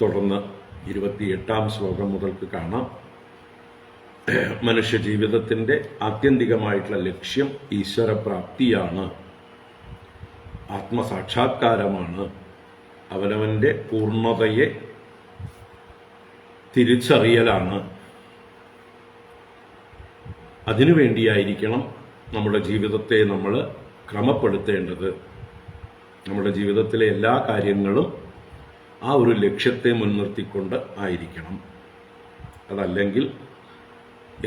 തുടർന്ന് 28-ാം ശ്ലോകം മുതൽക്ക് കാണാം. മനുഷ്യ ജീവിതത്തിൻ്റെ ആത്യന്തികമായിട്ടുള്ള ലക്ഷ്യം ഈശ്വരപ്രാപ്തിയാണ്, ആത്മസാക്ഷാത്കാരമാണ്, അവനവൻ്റെ പൂർണ്ണതയെ തിരിച്ചറിയലാണ്. അതിനുവേണ്ടിയായിരിക്കണം നമ്മുടെ ജീവിതത്തെ നമ്മൾ ക്രമപ്പെടുത്തേണ്ടത്. നമ്മുടെ ജീവിതത്തിലെ എല്ലാ കാര്യങ്ങളും ആ ഒരു ലക്ഷ്യത്തെ മുൻനിർത്തിക്കൊണ്ട് ആയിരിക്കണം. അതല്ലെങ്കിൽ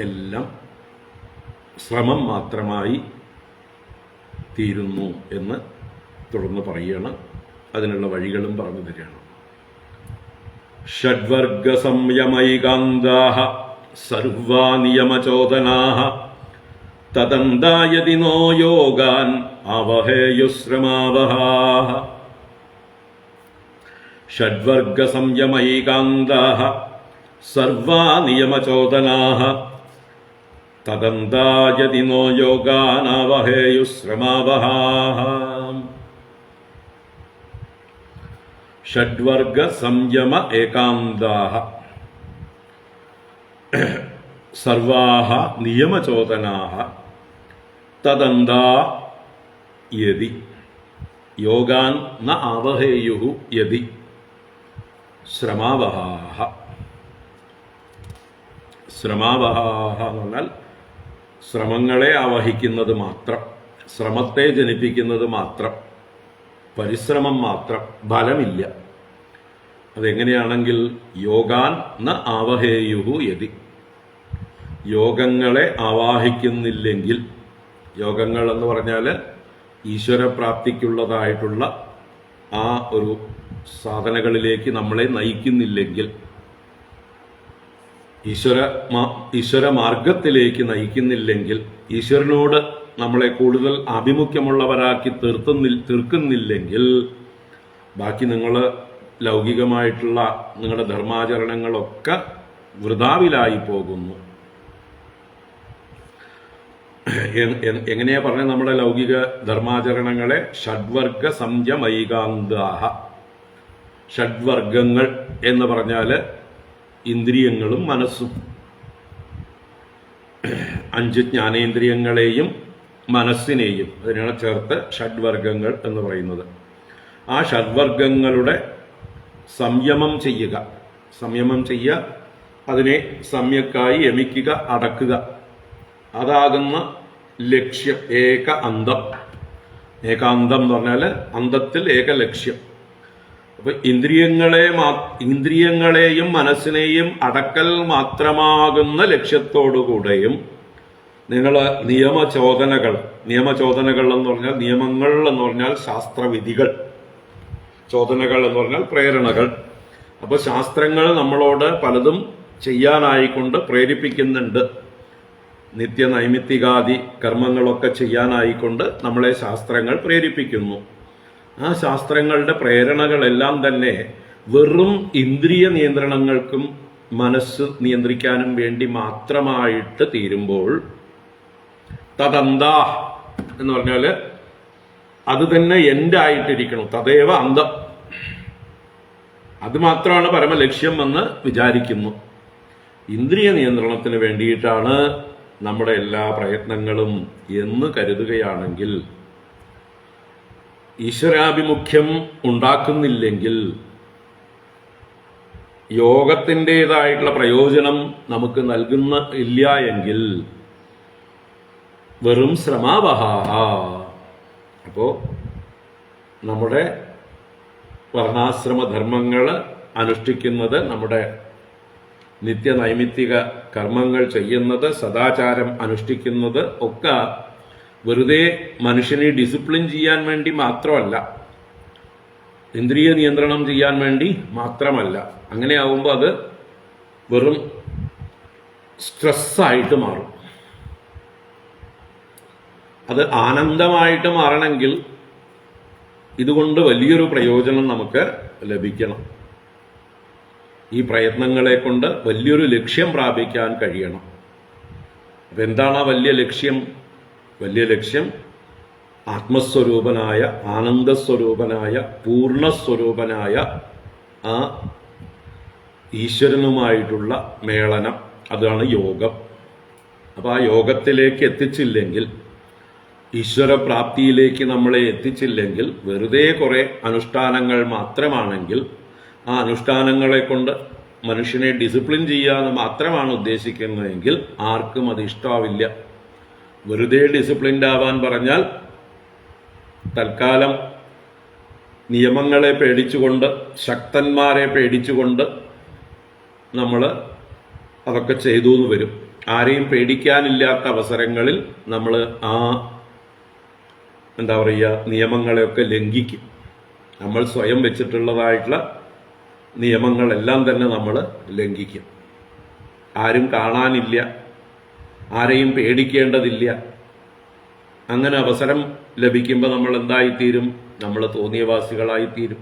എല്ലാം ശ്രമം മാത്രമായി തീരുന്നു എന്ന് തുടർന്ന് പറയുകയാണ്. അതിനുള്ള വഴികളും പറഞ്ഞു തരികയാണ്. ഷഡ്വർഗ സംയമൈകാന്താഃ സർവാ നിയമചോദനാഃ തദന്തായതി നോ യോഗാൻ ആവഹേയുശ്രമാവഹാഃ. ഷഡ്വർഗ സംയമൈകാന്താഃ സർവാ നിയമചോദനാഃ തദന്തായതി നോ യോഗാൻ ആവഹേയുശ്രമാവഹാഃ. ഷഡ്വർഗ സംയമ ഏകാന്താഃ സർവാഃ നിയമചോദനാഃ തദന്താ യതി യോഗാൻ ന ആവഹേയുഃ യതി ശ്രമാവഹാഃ. ശ്രമാവഹാഃ എന്ന് പറഞ്ഞാൽ ശ്രമങ്ങളെ ആവഹിക്കുന്നത് മാത്രം, ശ്രമത്തെ ജനിപ്പിക്കുന്നത് മാത്രം, പരിശ്രമം മാത്രം, ഫലമില്ല. അതെങ്ങനെയാണെങ്കിൽ യോഗാൻ ന ആവഹേയുഃ യതി, യോഗങ്ങളെ ആവാഹിക്കുന്നില്ലെങ്കിൽ, യോഗങ്ങൾ എന്ന് പറഞ്ഞാൽ ഈശ്വരപ്രാപ്തിക്കുള്ളതായിട്ടുള്ള ആ ഒരു സാധനകളിലേക്ക് നമ്മളെ നയിക്കുന്നില്ലെങ്കിൽ, ഈശ്വര മാർഗത്തിലേക്ക് ഈശ്വരനോട് നമ്മളെ കൂടുതൽ ആഭിമുഖ്യമുള്ളവരാക്കി തീർക്കുന്നില്ലെങ്കിൽ ബാക്കി നിങ്ങൾ ലൗകികമായിട്ടുള്ള നിങ്ങളുടെ ധർമാചരണങ്ങളൊക്കെ വൃഥാവിലായി പോകുന്നു. എങ്ങനെയാ പറഞ്ഞത്? നമ്മുടെ ലൗകിക ധർമാചരണങ്ങളെ ഷഡ്വർഗ സംയമൈകാന്താഃ. ഷഡ്വർഗങ്ങൾ എന്ന് പറഞ്ഞാൽ ഇന്ദ്രിയങ്ങളും മനസ്സും, 5 ജ്ഞാനേന്ദ്രിയങ്ങളെയും മനസ്സിനെയും അതിനാണ് ചേർത്ത് ഷഡ്വർഗങ്ങൾ എന്ന് പറയുന്നത്. ആ ഷഡ്വർഗങ്ങളുടെ സംയമം ചെയ്യുക, അതിനെ സമ്യക്കായി യമിക്കുക, അടക്കുക, അതാകുന്ന ലക്ഷ്യം. ഏകാന്തം എന്ന് പറഞ്ഞാൽ അന്തത്തിൽ ഏക ലക്ഷ്യം. അപ്പൊ ഇന്ദ്രിയങ്ങളെയും മനസ്സിനെയും അടക്കൽ മാത്രമാകുന്ന ലക്ഷ്യത്തോടുകൂടെയും നിങ്ങൾ നിയമചോദനകൾ എന്ന് പറഞ്ഞാൽ, നിയമങ്ങൾ എന്ന് പറഞ്ഞാൽ ശാസ്ത്രവിധികൾ, ചോദനകൾ എന്ന് പറഞ്ഞാൽ പ്രേരണകൾ. അപ്പൊ ശാസ്ത്രങ്ങൾ നമ്മളോട് പലതും ചെയ്യാനായിക്കൊണ്ട് പ്രേരിപ്പിക്കുന്നുണ്ട്. നിത്യനൈമിത്തികാദി കർമ്മങ്ങളൊക്കെ ചെയ്യാനായിക്കൊണ്ട് നമ്മളെ ശാസ്ത്രങ്ങൾ പ്രേരിപ്പിക്കുന്നു. ആ ശാസ്ത്രങ്ങളുടെ പ്രേരണകളെല്ലാം തന്നെ വെറും ഇന്ദ്രിയ നിയന്ത്രണങ്ങൾക്കും മനസ്സ് നിയന്ത്രിക്കാനും വേണ്ടി മാത്രമായിട്ട് തീരുമ്പോൾ തദന്താ എന്ന് പറഞ്ഞാൽ അത് തന്നെ എൻ്റെ ആയിട്ടിരിക്കണം. തദേവ അന്തം, അത് മാത്രമാണ് പരമലക്ഷ്യം എന്ന് വിചാരിക്കുന്നു. ഇന്ദ്രിയ നിയന്ത്രണത്തിന് വേണ്ടിയിട്ടാണ് നമ്മുടെ എല്ലാ പ്രയത്നങ്ങളും എന്ന് കരുതുകയാണെങ്കിൽ, ഈശ്വരാഭിമുഖ്യം ഉണ്ടാക്കുന്നില്ലെങ്കിൽ, യോഗത്തിൻ്റെതായിട്ടുള്ള പ്രയോജനം നമുക്ക് ഇല്ല എങ്കിൽ വെറും ശ്രമാവഹാഃ. അപ്പോൾ നമ്മുടെ വർണ്ണാശ്രമധർമ്മങ്ങൾ അനുഷ്ഠിക്കുന്നത്, നമ്മുടെ നിത്യനൈമിത്തിക കർമ്മങ്ങൾ ചെയ്യുന്നത്, സദാചാരം അനുഷ്ഠിക്കുന്നത് ഒക്കെ വെറുതെ മനുഷ്യനെ ഡിസിപ്ലിൻ ചെയ്യാൻ വേണ്ടി മാത്രമല്ല, ഇന്ദ്രിയ നിയന്ത്രണം ചെയ്യാൻ വേണ്ടി മാത്രമല്ല. അങ്ങനെയാവുമ്പോൾ അത് വെറും സ്ട്രെസ്സായിട്ട് മാറും. അത് ആനന്ദമായിട്ട് മാറണമെങ്കിൽ ഇതുകൊണ്ട് വലിയൊരു പ്രയോജനം നമുക്ക് ലഭിക്കണം. ഈ പ്രയത്നങ്ങളെ കൊണ്ട് വലിയൊരു ലക്ഷ്യം പ്രാപിക്കാൻ കഴിയണം. അപ്പം എന്താണ് ആ വലിയ ലക്ഷ്യം? വലിയ ലക്ഷ്യം ആത്മസ്വരൂപനായ, ആനന്ദസ്വരൂപനായ, പൂർണ്ണസ്വരൂപനായ ആ ഈശ്വരനുമായിട്ടുള്ള മേളനം, അതാണ് യോഗം. അപ്പോൾ ആ യോഗത്തിലേക്ക് എത്തിച്ചില്ലെങ്കിൽ, ഈശ്വരപ്രാപ്തിയിലേക്ക് നമ്മളെ എത്തിച്ചില്ലെങ്കിൽ, വെറുതെ കുറേ അനുഷ്ഠാനങ്ങൾ മാത്രമാണെങ്കിൽ, ആ അനുഷ്ഠാനങ്ങളെ കൊണ്ട് മനുഷ്യനെ ഡിസിപ്ലിൻ ചെയ്യാന്ന് മാത്രമാണ് ഉദ്ദേശിക്കുന്നതെങ്കിൽ ആർക്കും അത് ഇഷ്ടാവില്ല. വെറുതെ ഡിസിപ്ലിൻഡ് ആവാൻ പറഞ്ഞാൽ തൽക്കാലം നിയമങ്ങളെ പേടിച്ചുകൊണ്ട്, ശക്തന്മാരെ പേടിച്ചുകൊണ്ട് നമ്മൾ അതൊക്കെ ചെയ്തു എന്ന് വരും. ആരെയും പേടിക്കാനില്ലാത്ത അവസരങ്ങളിൽ നമ്മൾ ആ നിയമങ്ങളെയൊക്കെ ലംഘിക്കും. നമ്മൾ സ്വയം വെച്ചിട്ടുള്ളതായിട്ടുള്ള നിയമങ്ങളെല്ലാം തന്നെ നമ്മൾ ലംഘിക്കും. ആരും കാണാനില്ല, ആരെയും പേടിക്കേണ്ടതില്ല. അങ്ങനെ അവസരം ലഭിക്കുമ്പോൾ നമ്മൾ എന്തായിത്തീരും? നമ്മൾ തോന്നിയവാസികളായിത്തീരും,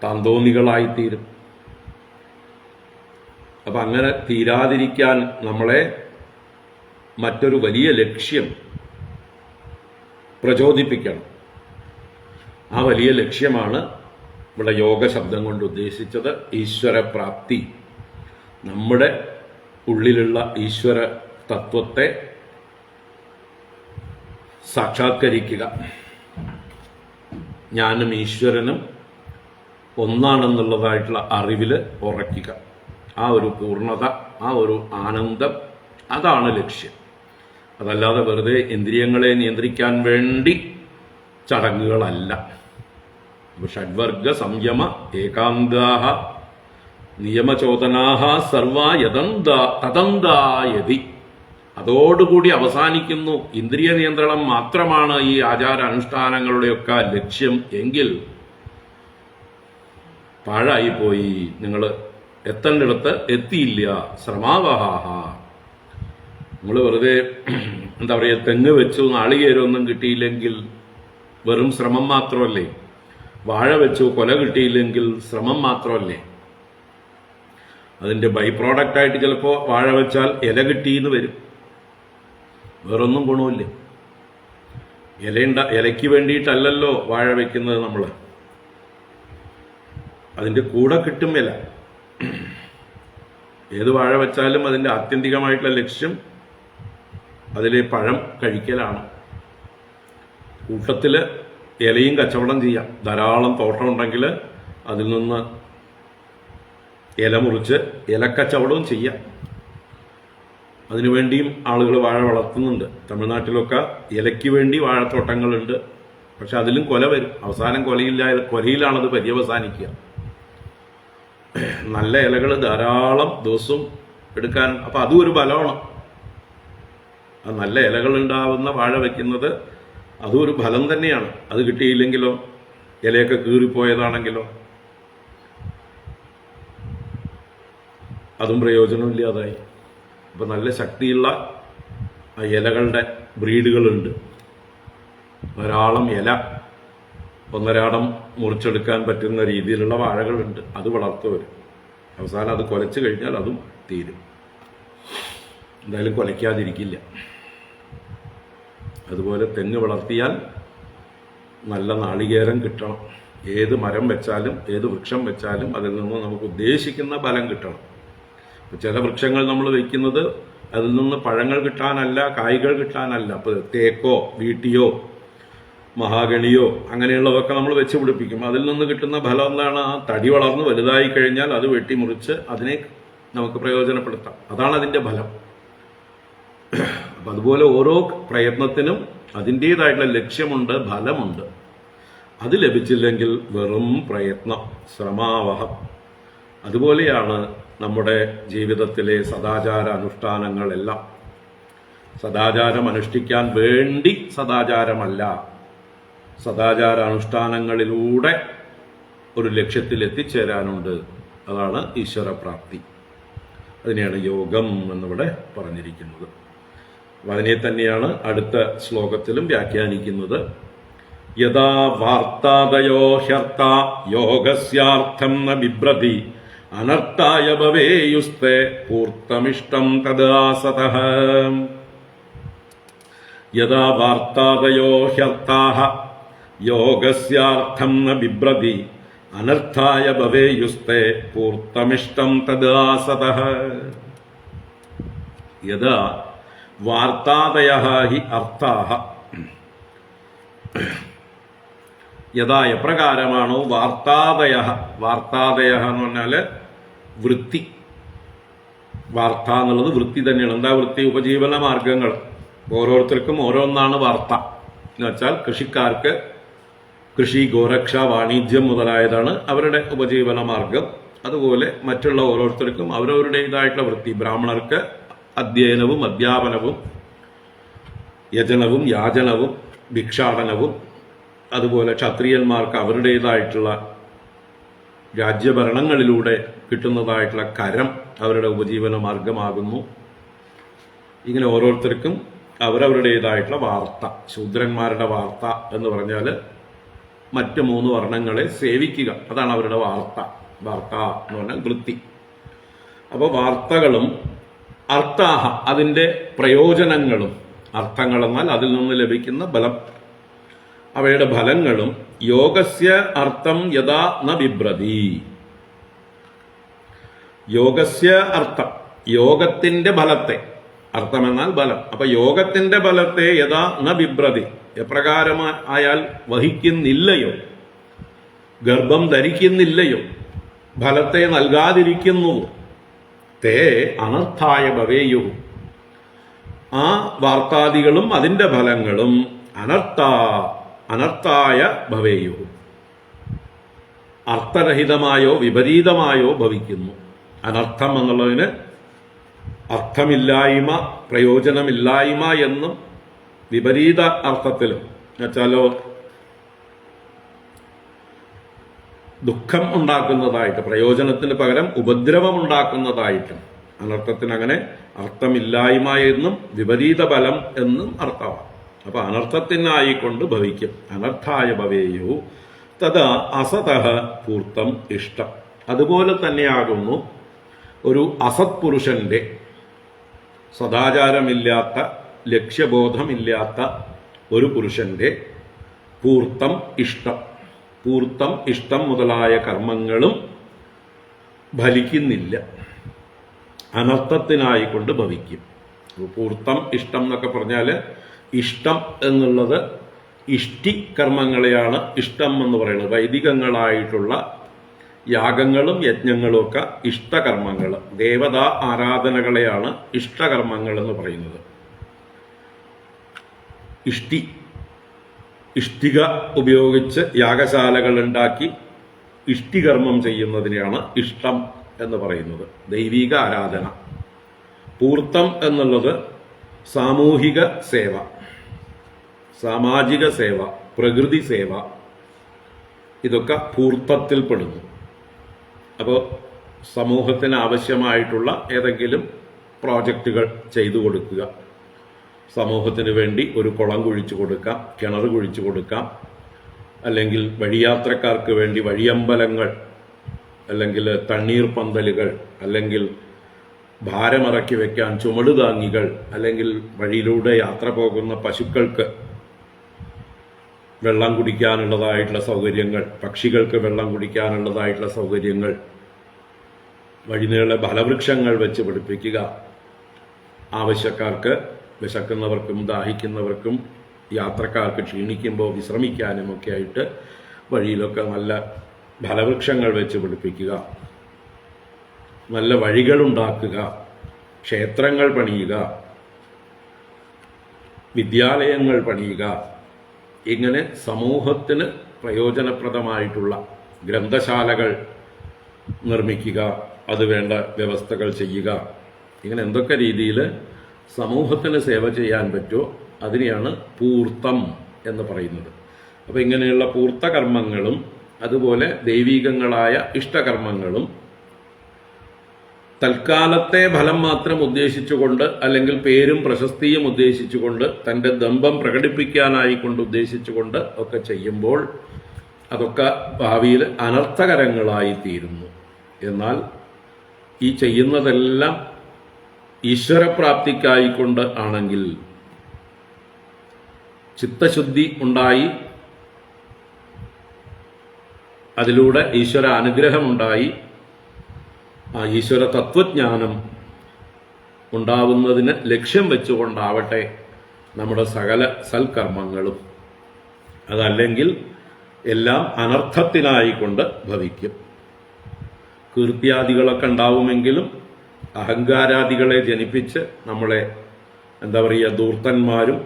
താന്തോന്നികളായിത്തീരും. അപ്പം അങ്ങനെ തീരാതിരിക്കാൻ നമ്മളെ മറ്റൊരു വലിയ ലക്ഷ്യം പ്രചോദിപ്പിക്കണം. ആ വലിയ ലക്ഷ്യമാണ് ഇവിടെ യോഗ ശബ്ദം കൊണ്ട് ഉദ്ദേശിച്ചത്. ഈശ്വരപ്രാപ്തി, നമ്മുടെ ഉള്ളിലുള്ള ഈശ്വര തത്വത്തെ സാക്ഷാത്കരിക്കുക. ഞാനും ഈശ്വരനും ഒന്നാണെന്നുള്ളതായിട്ടുള്ള അറിവിൽ ഉറയ്ക്കുക. ആ ഒരു പൂർണ്ണത, ആ ഒരു ആനന്ദം, അതാണ് ലക്ഷ്യം. അതല്ലാതെ വെറുതെ ഇന്ദ്രിയങ്ങളെ നിയന്ത്രിക്കാൻ വേണ്ടി ചടങ്ങുകളല്ല. ഷഡ്വർഗ സംയമ ഏകാന്താഹ നിയമചോദനാഹ സർവ തദന്തായതി. അതോടുകൂടി അവസാനിക്കുന്നു. ഇന്ദ്രിയ നിയന്ത്രണം മാത്രമാണ് ഈ ആചാര അനുഷ്ഠാനങ്ങളുടെയൊക്കെ ലക്ഷ്യം എങ്കിൽ പാഴായിപ്പോയി. നിങ്ങൾ എത്തേണ്ടിടത്ത് എത്തിയില്ല. ശ്രമാവഹാഹ. നിങ്ങൾ വെറുതെ തെങ്ങ് വെച്ചു നാളികേരമൊന്നും കിട്ടിയില്ലെങ്കിൽ വെറും ശ്രമം മാത്രമല്ലേ? വാഴ വെച്ചു കൊല കിട്ടിയില്ലെങ്കിൽ ശ്രമം മാത്രമല്ലേ? അതിൻ്റെ ബൈ പ്രോഡക്റ്റായിട്ട് ചിലപ്പോൾ വാഴ വെച്ചാൽ ഇല കിട്ടിയെന്ന് വരും. വേറൊന്നും ഗുണമില്ല. ഇലയ്ക്ക് വേണ്ടിയിട്ടല്ലല്ലോ വാഴ വെക്കുന്നത് നമ്മൾ. അതിൻ്റെ കൂടെ കിട്ടും ഇല. ഏത് വാഴ വെച്ചാലും അതിൻ്റെ ആത്യന്തികമായിട്ടുള്ള ലക്ഷ്യം അതിലെ പഴം കഴിക്കലാണ്. കൂട്ടത്തിൽ ഇലയും കച്ചവടം ചെയ്യാം. ധാരാളം തോട്ടമുണ്ടെങ്കിൽ അതിൽ നിന്ന് ഇല മുറിച്ച് ഇലക്കച്ചവടവും ചെയ്യാം. അതിനുവേണ്ടിയും ആളുകൾ വാഴ വളർത്തുന്നുണ്ട്. തമിഴ്നാട്ടിലൊക്കെ ഇലയ്ക്ക് വേണ്ടി വാഴത്തോട്ടങ്ങളുണ്ട്. പക്ഷെ അതിലും കൊല വരും. അവസാനം കൊലയിലാണത് പര്യവസാനിക്കുക. നല്ല ഇലകൾ ധാരാളം ദിവസവും എടുക്കാൻ. അപ്പം അതും ഒരു ഫലമാണ്. ആ നല്ല ഇലകൾ ഉണ്ടാവുന്ന വാഴ വയ്ക്കുന്നത് അതും ഒരു ഫലം തന്നെയാണ്. അത് കിട്ടിയില്ലെങ്കിലോ, ഇലയൊക്കെ കീറിപ്പോയതാണെങ്കിലോ അതും പ്രയോജനമില്ലാതായി. അപ്പം നല്ല ശക്തിയുള്ള ആ ഇലകളുടെ ബ്രീഡുകളുണ്ട്. ധാരാളം ഇല ഒന്നരാടം മുറിച്ചെടുക്കാൻ പറ്റുന്ന രീതിയിലുള്ള വാഴകളുണ്ട്. അത് വളർത്തുവർ. അവസാനം അത് കുലച്ചു കഴിഞ്ഞാൽ അതും തീരും. എന്തായാലും കുലയ്ക്കാതിരിക്കില്ല. അതുപോലെ തെങ്ങ് വളർത്തിയാൽ നല്ല നാളികേരം കിട്ടണം. ഏത് മരം വെച്ചാലും ഏത് വൃക്ഷം വെച്ചാലും അതിൽ നിന്ന് നമുക്ക് ഉദ്ദേശിക്കുന്ന ഫലം കിട്ടണം. ചില വൃക്ഷങ്ങൾ നമ്മൾ വയ്ക്കുന്നത് അതിൽ നിന്ന് പഴങ്ങൾ കിട്ടാനല്ല, കായ്കൾ കിട്ടാനല്ല. അപ്പോൾ തേക്കോ വീട്ടിയോ മഹാഗണിയോ അങ്ങനെയുള്ളതൊക്കെ നമ്മൾ വെച്ച് പിടിപ്പിക്കും. അതിൽ നിന്ന് കിട്ടുന്ന ഫലം എന്താണ്? ആ തടി വളർന്ന് വലുതായി കഴിഞ്ഞാൽ അത് വെട്ടിമുറിച്ച് അതിനെ നമുക്ക് പ്രയോജനപ്പെടുത്താം. അതാണ് അതിൻ്റെ ഫലം. അപ്പം അതുപോലെ ഓരോ പ്രയത്നത്തിനും അതിൻ്റേതായിട്ടുള്ള ലക്ഷ്യമുണ്ട്, ഫലമുണ്ട്. അത് ലഭിച്ചില്ലെങ്കിൽ വെറും പ്രയത്നം, ശ്രമാവഹം. അതുപോലെയാണ് നമ്മുടെ ജീവിതത്തിലെ സദാചാര അനുഷ്ഠാനങ്ങളെല്ലാം. സദാചാരം അനുഷ്ഠിക്കാൻ വേണ്ടി സദാചാരമല്ല, സദാചാര അനുഷ്ഠാനങ്ങളിലൂടെ ഒരു ലക്ഷ്യത്തിൽ എത്തിച്ചേരാനുണ്ട്. അതാണ് ഈശ്വരപ്രാപ്തി. അതിനെയാണ് യോഗം എന്നിവിടെ പറഞ്ഞിരിക്കുന്നത്. അതിനെ തന്നെയാണ് അടുത്ത ശ്ലോകത്തിലും വ്യാഖ്യാനിക്കുന്നത്. യഥാ വാർത്താദയോ ഹ്യർത്ഥ യോഗസ്യാർത്ഥം ന ബിഭ്രതി അനർത്ഥായ ഭവേയുസ്തേ പൂർത്തമിഷ്ടം തദാ സതഃ. യഥാ വാർത്താദയോ ഹ്യർത്ഥാഃ യോഗസ്യാർത്ഥം ന ബിഭ്രതി അനർത്ഥായ ഭവേയുസ്തേ പൂർത്തമിഷ്ടം തദാസതഃ യഥാ വാർത്താദയഃ ഹി അർത്ഥാഃ യഥാ എപ്രകാരമാണോ വാർത്താദയഃ എന്ന് പറഞ്ഞാൽ വൃത്തി, വാർത്ത എന്നുള്ളത് വൃത്തി തന്നെയാണ്. എന്താ വൃത്തി? ഉപജീവന മാർഗങ്ങൾ. ഓരോരുത്തർക്കും ഓരോന്നാണ് വാർത്ത എന്ന് വെച്ചാൽ കൃഷിക്കാർക്ക് കൃഷി, ഗോരക്ഷ, വാണിജ്യം മുതലായതാണ് അവരുടെ ഉപജീവന മാർഗം. അതുപോലെ മറ്റുള്ള ഓരോരുത്തർക്കും അവരവരുടേതായിട്ടുള്ള വൃത്തി. ബ്രാഹ്മണർക്ക് അധ്യയനവും അധ്യാപനവും യജനവും യാചനവും ഭിക്ഷാടനവും, അതുപോലെ ക്ഷത്രിയന്മാർക്ക് അവരുടേതായിട്ടുള്ള രാജ്യഭരണങ്ങളിലൂടെ കിട്ടുന്നതായിട്ടുള്ള കരം അവരുടെ ഉപജീവന മാർഗമാകുന്നു. ഇങ്ങനെ ഓരോരുത്തർക്കും അവരവരുടേതായിട്ടുള്ള വാർത്ത. ശൂദ്രന്മാരുടെ വാർത്ത എന്ന് പറഞ്ഞാൽ മറ്റ് 3 വർണ്ണങ്ങളെ സേവിക്കുക, അതാണ് അവരുടെ വാർത്ത. വാർത്ത എന്ന് പറഞ്ഞാൽ വൃത്തി. അപ്പോൾ വാർത്തകളും അർത്ഥാഹ അതിൻ്റെ പ്രയോജനങ്ങളും, അർത്ഥങ്ങളെന്നാൽ അതിൽ നിന്ന് ലഭിക്കുന്ന ബലം, അവയുടെ ഫലങ്ങളും യോഗസ്യ അർത്ഥം യഥാ ന ബിഭ്രതി. യോഗസ്യ അർത്ഥം, യോഗത്തിന്റെ ഫലത്തെ, അർത്ഥമെന്നാൽ ബലം. അപ്പൊ യോഗത്തിന്റെ ഫലത്തെ യഥാ ന ബിഭ്രതി, എപ്രകാരമായാൽ വഹിക്കുന്നില്ലയോ, ഗർഭം ധരിക്കുന്നില്ലയോ, ഫലത്തെ നൽകാതിരിക്കുന്നുവോ, തേ അനർത്ഥായ ഭവേയു, ആ വാർത്താദികളും അതിന്റെ ഫലങ്ങളും അനർത്ഥായ ഭവേയു, അർത്ഥരഹിതമായോ വിപരീതമായോ ഭവിക്കുന്നു. അനർത്ഥം എന്നുള്ളതിന് അർത്ഥമില്ലായ്മ, പ്രയോജനമില്ലായ്മ എന്നും വിപരീത അർത്ഥത്തിലും, എന്നുവെച്ചാലോ ദുഃഖം ഉണ്ടാക്കുന്നതായിട്ട്, പ്രയോജനത്തിന് പകരം ഉപദ്രവം ഉണ്ടാക്കുന്നതായിട്ടും അനർത്ഥത്തിന് അങ്ങനെ അർത്ഥമില്ലായ്മ എന്നും വിപരീത ഫലം എന്നും അർത്ഥമാണ്. അപ്പൊ അനർത്ഥത്തിനായിക്കൊണ്ട് ഭവിക്കും. അനർത്ഥായ ഭവേയു തഥാ അസതഃ പൂർത്തം ഇഷ്ടം. അതുപോലെ തന്നെയാകുന്നു ഒരു അസത് പുരുഷന്റെ, സദാചാരമില്ലാത്ത ലക്ഷ്യബോധമില്ലാത്ത ഒരു പുരുഷന്റെ പൂർത്തം ഇഷ്ടം, പൂർത്തം ഇഷ്ടം മുതലായ കർമ്മങ്ങളും ഫലിക്കുന്നില്ല, അനർത്ഥത്തിനായിക്കൊണ്ട് ഭവിക്കും. പൂർത്തം ഇഷ്ടം എന്നൊക്കെ പറഞ്ഞാൽ ഇഷ്ടം എന്നുള്ളത് ഇഷ്ടി കർമ്മങ്ങളെയാണ് ഇഷ്ടം എന്ന് പറയുന്നത്. വൈദികങ്ങളായിട്ടുള്ള യാഗങ്ങളും യജ്ഞങ്ങളും ഒക്കെ ഇഷ്ടകർമ്മങ്ങൾ, ദേവതാ ആരാധനകളെയാണ് ഇഷ്ടകർമ്മങ്ങൾ എന്ന് പറയുന്നത്. ഇഷ്ടിക ഉപയോഗിച്ച് യാഗശാലകൾ ഉണ്ടാക്കി ഇഷ്ടികർമ്മം ചെയ്യുന്നതിനെയാണ് ഇഷ്ടം എന്ന് പറയുന്നത്, ദൈവിക ആരാധന. പൂർത്തം എന്നുള്ളത് സാമൂഹിക സേവ, സാമാജിക സേവ, പ്രകൃതി സേവ, ഇതൊക്കെ പൂർത്തത്തിൽപ്പെടുന്നു. അപ്പോൾ സമൂഹത്തിന് ആവശ്യമായിട്ടുള്ള ഏതെങ്കിലും പ്രോജക്റ്റുകൾ ചെയ്തു കൊടുക്കുക, സമൂഹത്തിന് വേണ്ടി ഒരു കുളം കുഴിച്ചു കൊടുക്കാം, കിണർ കുഴിച്ചു കൊടുക്കാം, അല്ലെങ്കിൽ വഴിയാത്രക്കാർക്ക് വേണ്ടി വഴിയമ്പലങ്ങൾ, അല്ലെങ്കിൽ തണ്ണീർ പന്തലുകൾ, അല്ലെങ്കിൽ ഭാരമിറക്കി വെക്കാൻ ചുമടുതാങ്ങികൾ, അല്ലെങ്കിൽ വഴിയിലൂടെ യാത്ര പോകുന്ന പശുക്കൾക്ക് വെള്ളം കുടിക്കാനുള്ളതായിട്ടുള്ള സൗകര്യങ്ങൾ, പക്ഷികൾക്ക് വെള്ളം കുടിക്കാനുള്ളതായിട്ടുള്ള സൗകര്യങ്ങൾ, വഴിനീളെ ഫലവൃക്ഷങ്ങൾ വെച്ച് പിടിപ്പിക്കുക, ആവശ്യക്കാർക്ക്, വിശക്കുന്നവർക്കും ദാഹിക്കുന്നവർക്കും യാത്രക്കാർക്ക് ക്ഷീണിക്കുമ്പോൾ വിശ്രമിക്കാനും ഒക്കെ ആയിട്ട് വഴിയിലൊക്കെ നല്ല ഫലവൃക്ഷങ്ങൾ വെച്ച് പിടിപ്പിക്കുക, നല്ല വഴികളുണ്ടാക്കുക, ക്ഷേത്രങ്ങൾ പണിയുക, വിദ്യാലയങ്ങൾ പണിയുക, ഇങ്ങനെ സമൂഹത്തിന് പ്രയോജനപ്രദമായിട്ടുള്ള ഗ്രന്ഥശാലകൾ നിർമ്മിക്കുക, അതുവേണ്ട വ്യവസ്ഥകൾ ചെയ്യുക, ഇങ്ങനെ എന്തൊക്കെ രീതിയിൽ സമൂഹത്തിന് സേവ ചെയ്യാൻ പറ്റുമോ അതിനെയാണ് പൂർത്തം എന്ന് പറയുന്നത്. അപ്പോൾ ഇങ്ങനെയുള്ള പൂർത്തകർമ്മങ്ങളും അതുപോലെ ദൈവികങ്ങളായ ഇഷ്ടകർമ്മങ്ങളും തൽക്കാലത്തെ ഫലം മാത്രം ഉദ്ദേശിച്ചുകൊണ്ട്, അല്ലെങ്കിൽ പേരും പ്രശസ്തിയും ഉദ്ദേശിച്ചുകൊണ്ട്, തൻ്റെ ദമ്പം പ്രകടിപ്പിക്കാനായിക്കൊണ്ട് ഉദ്ദേശിച്ചുകൊണ്ട് ഒക്കെ ചെയ്യുമ്പോൾ അതൊക്കെ ഭാവിയിൽ അനർത്ഥകരങ്ങളായി തീരുന്നു. എന്നാൽ ഈ ചെയ്യുന്നതെല്ലാം ഈശ്വരപ്രാപ്തിക്കായിക്കൊണ്ട് ആണെങ്കിൽ, ചിത്തശുദ്ധി ഉണ്ടായി അതിലൂടെ ഈശ്വര അനുഗ്രഹമുണ്ടായി ആ ഈശ്വര തത്വജ്ഞാനം ഉണ്ടാവുന്നതിന് ലക്ഷ്യം വെച്ചുകൊണ്ടാവട്ടെ നമ്മുടെ സകല സൽക്കർമ്മങ്ങളും. അതല്ലെങ്കിൽ എല്ലാം അനർത്ഥത്തിനായിക്കൊണ്ട് ഭവിക്കും. കീർത്തിയാദികളൊക്കെ ഉണ്ടാവുമെങ്കിലും അഹങ്കാരാദികളെ ജനിപ്പിച്ച് നമ്മളെ ധൂർത്തന്മാരും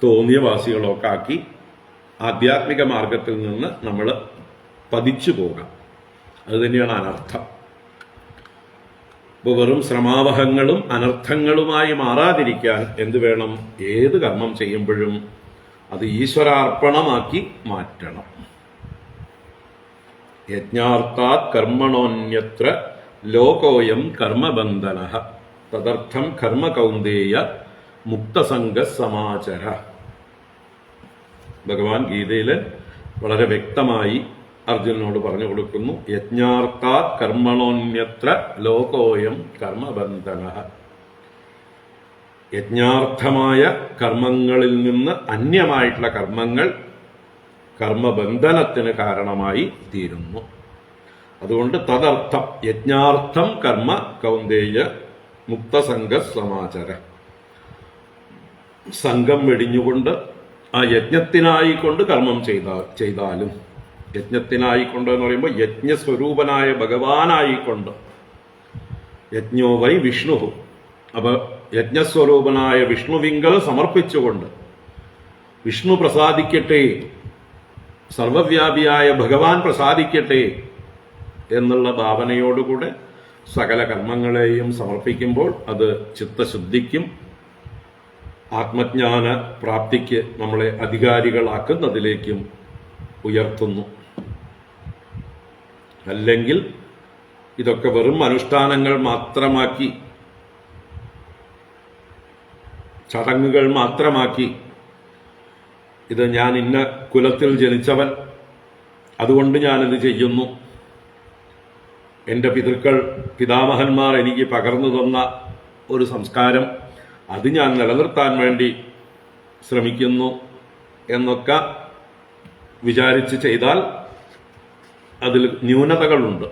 തോന്നിയവാസികളൊക്കെ ആക്കി ആധ്യാത്മിക മാർഗത്തിൽ നിന്ന് നമ്മൾ പതിച്ചു പോകാം. അതുതന്നെയാണ് അനർത്ഥം. ഇപ്പോൾ വെറും ശ്രമാവഹങ്ങളും അനർത്ഥങ്ങളുമായി മാറാതിരിക്കാൻ എന്ത് വേണം? ഏത് കർമ്മം ചെയ്യുമ്പോഴും അത് ഈശ്വരാർപ്പണമാക്കി മാറ്റണം. യജ്ഞാർത്ഥാത് കർമ്മണോന്യത്ര ലോകോയം കർമ്മബന്ധന തദർത്ഥം കർമ്മ കൗന്ദേയ മുക്തസംഗ സമാചര. ഭഗവാൻ ഗീതയിൽ വളരെ വ്യക്തമായി അർജുനനോട് പറഞ്ഞു കൊടുക്കുന്നു. യജ്ഞാർത്ഥാത് കർമ്മണോന്യത്ര ലോകോയം കർമ്മബന്ധന. യജ്ഞാർത്ഥമായ കർമ്മങ്ങളിൽ നിന്ന് അന്യമായിട്ടുള്ള കർമ്മങ്ങൾ കർമ്മബന്ധനത്തിന് കാരണമായി തീരുന്നു. അതുകൊണ്ട് തദർത്ഥം യജ്ഞാർത്ഥം കർമ്മ കൗന്ദേയ മുക്തസംഗ സമാചര. സംഘം വെടിഞ്ഞുകൊണ്ട് ആ യജ്ഞത്തിനായിക്കൊണ്ട് കർമ്മം ചെയ്താലും യജ്ഞത്തിനായിക്കൊണ്ട് എന്ന് പറയുമ്പോൾ യജ്ഞസ്വരൂപനായ ഭഗവാനായിക്കൊണ്ട് യജ്ഞോ വൈ വിഷ്ണു. അപ്പൊ യജ്ഞസ്വരൂപനായ വിഷ്ണുവിങ്കൽ സമർപ്പിച്ചുകൊണ്ട് വിഷ്ണു പ്രസാദിക്കട്ടെ, സർവവ്യാപിയായ ഭഗവാൻ പ്രസാദിക്കട്ടെ എന്നുള്ള ഭാവനയോടുകൂടെ സകല കർമ്മങ്ങളെയും സമർപ്പിക്കുമ്പോൾ അത് ചിത്തശുദ്ധിക്കും ആത്മജ്ഞാന പ്രാപ്തിക്ക് നമ്മളെ അധികാരികളാക്കുന്നതിലേക്കും ഉയർത്തുന്നു. അല്ലെങ്കിൽ ഇതൊക്കെ വെറും അനുഷ്ഠാനങ്ങൾ മാത്രമാക്കി, ചടങ്ങുകൾ മാത്രമാക്കി, ഇത് ഞാൻ ഇന്ന കുലത്തിൽ ജനിച്ചവൻ അതുകൊണ്ട് ഞാനിത് ചെയ്യുന്നു, എൻ്റെ പിതാമഹന്മാർ എനിക്ക് പകർന്നു തന്ന ഒരു സംസ്കാരം അത് ഞാൻ നിലനിർത്താൻ വേണ്ടി ശ്രമിക്കുന്നു എന്നൊക്കെ വിചാരിച്ച് ചെയ്താൽ അതിൽ ന്യൂനതകളുണ്ട്.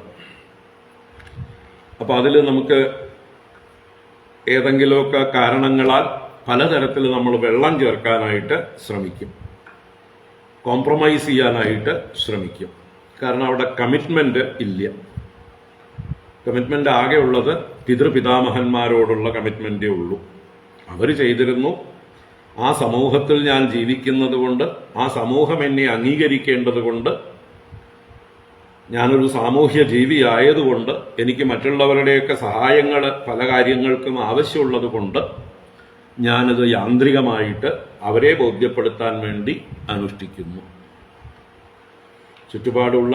അപ്പം അതിൽ നമുക്ക് ഏതെങ്കിലുമൊക്കെ കാരണങ്ങളാൽ പലതരത്തിൽ നമ്മൾ വെള്ളം ചേർക്കാനായിട്ട് ശ്രമിക്കും, കോംപ്രമൈസ് ചെയ്യാനായിട്ട് ശ്രമിക്കും. കാരണം അവിടെ കമ്മിറ്റ്മെന്റ് ഇല്ല. കമ്മിറ്റ്മെന്റ് ആകെ ഉള്ളത് പിതൃപിതാമഹന്മാരോടുള്ള കമ്മിറ്റ്മെന്റേ ഉള്ളൂ. അവർ ചെയ്തിരുന്നു, ആ സമൂഹത്തിൽ ഞാൻ ജീവിക്കുന്നത് കൊണ്ട്, ആ സമൂഹം എന്നെ അംഗീകരിക്കേണ്ടത് കൊണ്ട്, ഞാനൊരു സാമൂഹ്യ ജീവിയായതുകൊണ്ട്, എനിക്ക് മറ്റുള്ളവരുടെയൊക്കെ സഹായങ്ങൾ പല കാര്യങ്ങൾക്കും ആവശ്യമുള്ളത് കൊണ്ട് ഞാനത് യാന്ത്രികമായിട്ട് അവരെ ബോധ്യപ്പെടുത്താൻ വേണ്ടി അനുഷ്ഠിക്കുന്നു. ചുറ്റുപാടുള്ള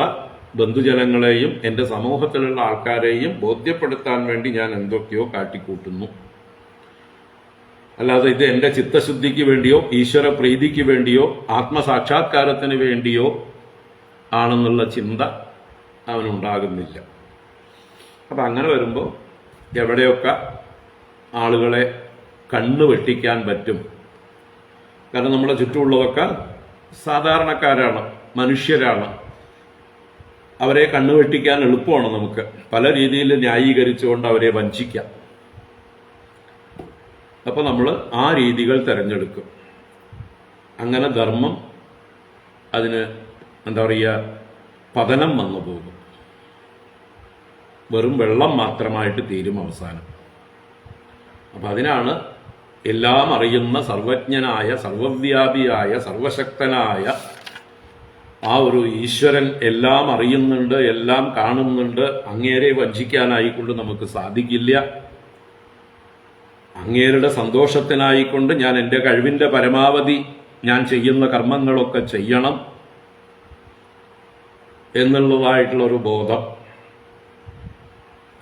ബന്ധുജനങ്ങളെയും എൻ്റെ സമൂഹത്തിലുള്ള ആൾക്കാരെയും ബോധ്യപ്പെടുത്താൻ വേണ്ടി ഞാൻ എന്തൊക്കെയോ കാട്ടിക്കൂട്ടുന്നു. അല്ലാതെ ഇത് എൻ്റെ ചിത്തശുദ്ധിക്ക് വേണ്ടിയോ ഈശ്വര പ്രീതിക്ക് വേണ്ടിയോ ആത്മസാക്ഷാത്കാരത്തിന് വേണ്ടിയോ ആണെന്നുള്ള ചിന്ത അവനുണ്ടാകുന്നില്ല. അപ്പം അങ്ങനെ വരുമ്പോൾ എവിടെയൊക്കെ ആളുകളെ കണ്ണു വെട്ടിക്കാൻ പറ്റും. കാരണം നമ്മളെ ചുറ്റുമുള്ളതൊക്കെ സാധാരണക്കാരാണ്, മനുഷ്യരാണ്. അവരെ കണ്ണുവെട്ടിക്കാൻ എളുപ്പമാണ് നമുക്ക്. പല രീതിയിൽ ന്യായീകരിച്ചുകൊണ്ട് അവരെ വഞ്ചിക്കാം. അപ്പൊ നമ്മൾ ആ രീതികൾ തിരഞ്ഞെടുക്കും. അങ്ങനെ ധർമ്മം അതിന് പതനം വന്നു പോകും. വെറും വെള്ളം മാത്രമായിട്ട് തീരും അവസാനം. അപ്പൊ അതിനാണ് എല്ലാം അറിയുന്ന സർവജ്ഞനായ സർവവ്യാപിയായ സർവശക്തനായ ആ ഒരു ഈശ്വരൻ എല്ലാം അറിയുന്നുണ്ട്, എല്ലാം കാണുന്നുണ്ട്. അങ്ങേരെ വഞ്ചിക്കാനായിക്കൊണ്ട് നമുക്ക് സാധിക്കില്ല. അങ്ങേരുടെ സന്തോഷത്തിനായിക്കൊണ്ട് ഞാൻ എൻ്റെ കഴിവിൻ്റെ പരമാവധി ഞാൻ ചെയ്യുന്ന കർമ്മങ്ങളൊക്കെ ചെയ്യണം എന്നുള്ളതായിട്ടുള്ളൊരു ബോധം.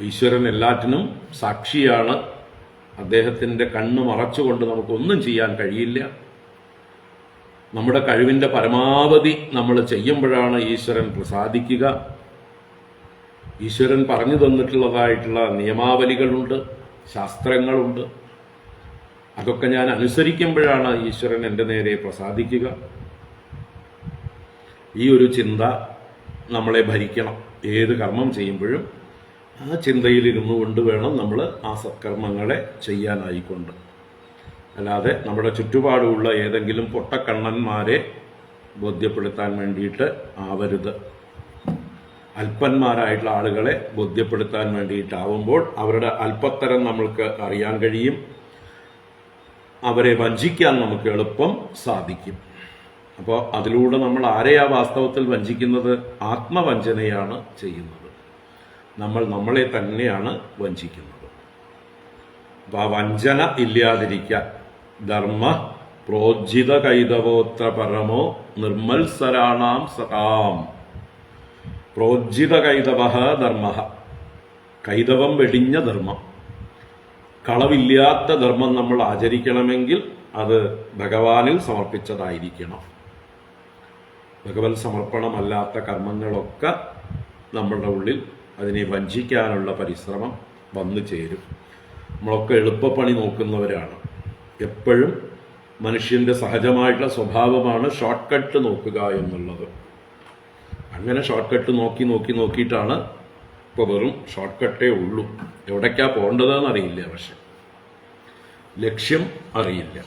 ഈശ്വരൻ എല്ലാറ്റിനും സാക്ഷിയാണ്. അദ്ദേഹത്തിൻ്റെ കണ്ണ് മറച്ചുകൊണ്ട് നമുക്കൊന്നും ചെയ്യാൻ കഴിയില്ല. നമ്മുടെ കഴിവിൻ്റെ പരമാവധി നമ്മൾ ചെയ്യുമ്പോഴാണ് ഈശ്വരൻ പ്രസാദിക്കുക. ഈശ്വരൻ പറഞ്ഞു തന്നിട്ടുള്ളതായിട്ടുള്ള നിയമാവലികളുണ്ട്, ശാസ്ത്രങ്ങളുണ്ട്. അതൊക്കെ ഞാൻ അനുസരിക്കുമ്പോഴാണ് ഈശ്വരൻ എൻ്റെ നേരെ പ്രസാദിക്കുക. ഈ ഒരു ചിന്ത നമ്മളെ ഭരിക്കണം. ഏത് കർമ്മം ചെയ്യുമ്പോഴും ആ ചിന്തയിലിരുന്നു കൊണ്ട് വേണം നമ്മൾ ആ സത്കർമ്മങ്ങളെ ചെയ്യാനായിക്കൊണ്ട്. അല്ലാതെ നമ്മുടെ ചുറ്റുപാടുമുള്ള ഏതെങ്കിലും പൊട്ടക്കണ്ണന്മാരെ ബോധ്യപ്പെടുത്താൻ വേണ്ടിയിട്ട് ആവരുത്. അല്പന്മാരായിട്ടുള്ള ആളുകളെ ബോധ്യപ്പെടുത്താൻ വേണ്ടിയിട്ടാവുമ്പോൾ അവരുടെ അല്പത്തരം നമ്മൾക്ക് അറിയാൻ കഴിയും. അവരെ വഞ്ചിക്കാൻ നമുക്ക് എളുപ്പം സാധിക്കും. അപ്പോൾ അതിലൂടെ നമ്മൾ ആരെയാ വാസ്തവത്തിൽ വഞ്ചിക്കുന്നത്? ആത്മവഞ്ചനയാണ് ചെയ്യുന്നത്. നമ്മൾ നമ്മളെ തന്നെയാണ് വഞ്ചിക്കുന്നത്. അപ്പോൾ ആ വഞ്ചന ഇല്ലാതിരിക്കാൻ ധർമ്മ പ്രോജ്ജിത കൈതവോത്ര പരമോ നിർമ്മത്സരാണാം സതാം. പ്രോജ്ജിത കൈതവ ധർമ്മ, കൈതവം വെടിഞ്ഞ ധർമ്മം, കളവില്ലാത്ത ധർമ്മം നമ്മൾ ആചരിക്കണമെങ്കിൽ അത് ഭഗവാനിൽ സമർപ്പിച്ചതായിരിക്കണം. ഭഗവത് സമർപ്പണമല്ലാത്ത കർമ്മങ്ങളൊക്കെ നമ്മളുടെ ഉള്ളിൽ അതിനെ വഞ്ചിക്കാനുള്ള പരിശ്രമം വന്നു ചേരും. നമ്മളൊക്കെ എളുപ്പപ്പണി നോക്കുന്നവരാണ്. എപ്പോഴും മനുഷ്യൻ്റെ സഹജമായിട്ടുള്ള സ്വഭാവമാണ് ഷോർട്ട് കട്ട് നോക്കുക എന്നുള്ളത്. അങ്ങനെ ഷോർട്ട് കട്ട് നോക്കിയിട്ടാണ് ഇപ്പോൾ വെറും ഷോർട്ട് കട്ടേ ഉള്ളൂ. എവിടേക്കാ പോകേണ്ടതെന്ന് അറിയില്ല, പക്ഷെ ലക്ഷ്യം അറിയില്ല.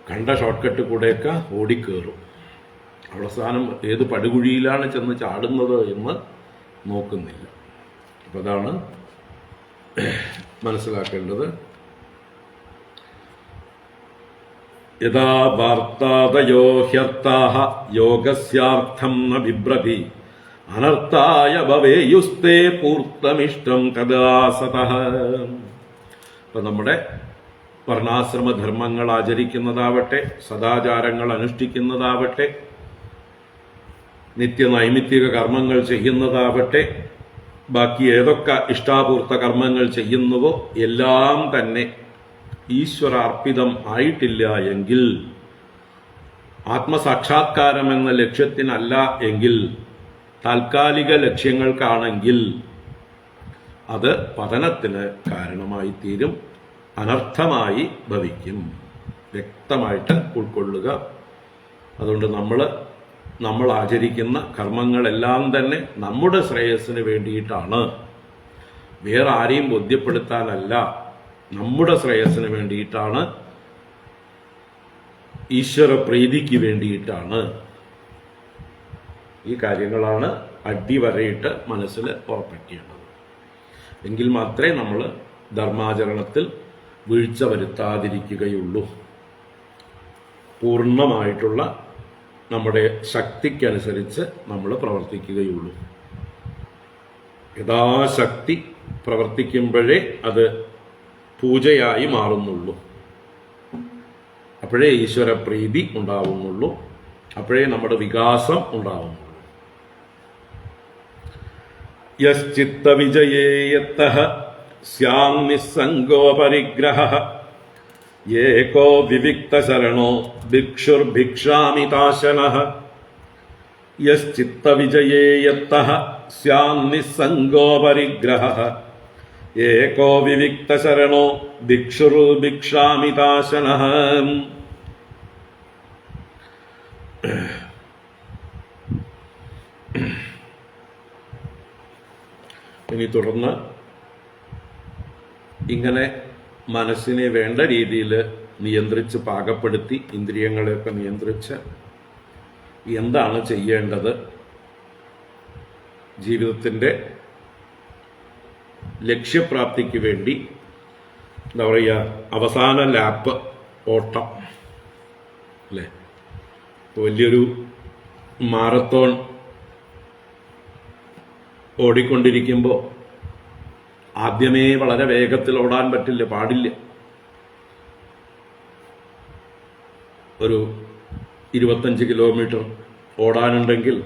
കണ്ട ഷോർട്ട് കട്ട് കൂടെയൊക്കെ ഓടിക്കേറും. അവസാനം ഏത് പടുകുഴിയിലാണ് ചെന്ന് ചാടുന്നത് എന്ന് നോക്കുന്നില്ല. അപ്പം അതാണ് മനസ്സിലാക്കേണ്ടത്. യഥാ വാർത്താദയോ ഹ്യർത്ഥാഃ യോഗസ്യാർത്ഥം ന ബിഭ്രതി അനർത്ഥായ ഭവേയുസ്തേ പൂർത്തമിഷ്ടം തദാ സതഃ. അപ്പം നമ്മുടെ വർണ്ണാശ്രമധർമ്മങ്ങൾ ആചരിക്കുന്നതാവട്ടെ, സദാചാരങ്ങൾ അനുഷ്ഠിക്കുന്നതാവട്ടെ, നിത്യനൈമിത്തിക കർമ്മങ്ങൾ ചെയ്യുന്നതാവട്ടെ, ബാക്കി ഏതൊക്കെ ഇഷ്ടാപൂർത്ത കർമ്മങ്ങൾ ചെയ്യുന്നുവോ എല്ലാം തന്നെ ഈശ്വരാർപ്പിതം ആയിട്ടില്ല എങ്കിൽ, ആത്മസാക്ഷാത്കാരം എന്ന ലക്ഷ്യത്തിനല്ല എങ്കിൽ, താൽക്കാലിക ലക്ഷ്യങ്ങൾക്കാണെങ്കിൽ അത് പതനത്തിന് കാരണമായി തീരും, അനർത്ഥമായി ഭവിക്കും. വ്യക്തമായിട്ട് ഉൾക്കൊള്ളുക. അതുകൊണ്ട് നമ്മൾ ആചരിക്കുന്ന കർമ്മങ്ങളെല്ലാം തന്നെ നമ്മുടെ ശ്രേയസ്സിന് വേണ്ടിയിട്ടാണ്, വേറെ ആരെയും ബോധ്യപ്പെടുത്താനല്ല, നമ്മുടെ ശ്രേയസ്സിന് വേണ്ടിയിട്ടാണ്, ഈശ്വര പ്രീതിക്ക് വേണ്ടിയിട്ടാണ്. ഈ കാര്യങ്ങളാണ് അടിവരയിട്ട് മനസ്സിൽ ഉറപ്പിക്കേണ്ടത്. എങ്കിൽ മാത്രമേ നമ്മൾ ധർമാചരണത്തിൽ വീഴ്ച വരുത്താതിരിക്കുകയുള്ളൂ. പൂർണ്ണമായിട്ടുള്ള നമ്മുടെ ശക്തിക്കനുസരിച്ച് നമ്മൾ പ്രവർത്തിക്കുകയുള്ളൂ. യഥാശക്തി പ്രവർത്തിക്കുമ്പോഴേ അത് പൂജയായി മാറുന്നുള്ളൂ. അപ്പോഴേ ഈശ്വര പ്രീതി ഉണ്ടാവുന്നുള്ളൂ. അപ്പോഴേ നമ്മുടെ വികാസം ഉണ്ടാവുന്നുള്ളൂ. യശ്ചിത്ത വിജയേയത്തഃ സ്യാം നിസ്സംഗോ പരിഗ്രഹഃ ഏകോ വിവിക്തശരണോ ഭിക്ഷുർഭിക്ഷാമിതാശനഃ. യശ്ചിത്ത വിജയേയത്തഃ സ്യാം നിസ്സംഗോ പരിഗ്രഹഃ ഏകോ വിവിക്തശരണോ ഭിക്ഷുർഭിക്ഷാമിതാശനഃ. ഇനി തുടർന്ന് ഇങ്ങനെ മനസ്സിനെ വേണ്ട രീതിയിൽ നിയന്ത്രിച്ച് പാകപ്പെടുത്തി ഇന്ദ്രിയങ്ങളെയൊക്കെ നിയന്ത്രിച്ച് എന്താണ് ചെയ്യേണ്ടത്, ജീവിതത്തിൻ്റെ ലക്ഷ്യപ്രാപ്തിക്ക് വേണ്ടി എന്താ പറയുക, അവസാന ലാപ്പ് ഓട്ടം അല്ലേ, വലിയൊരു മാരത്തോൺ ഓടിക്കൊണ്ടിരിക്കുമ്പോൾ ആദ്യമേ വളരെ വേഗത്തിൽ ഓടാൻ പാടില്ല. ഒരു 25 കിലോമീറ്റർ ഓടാനുണ്ടെങ്കിൽ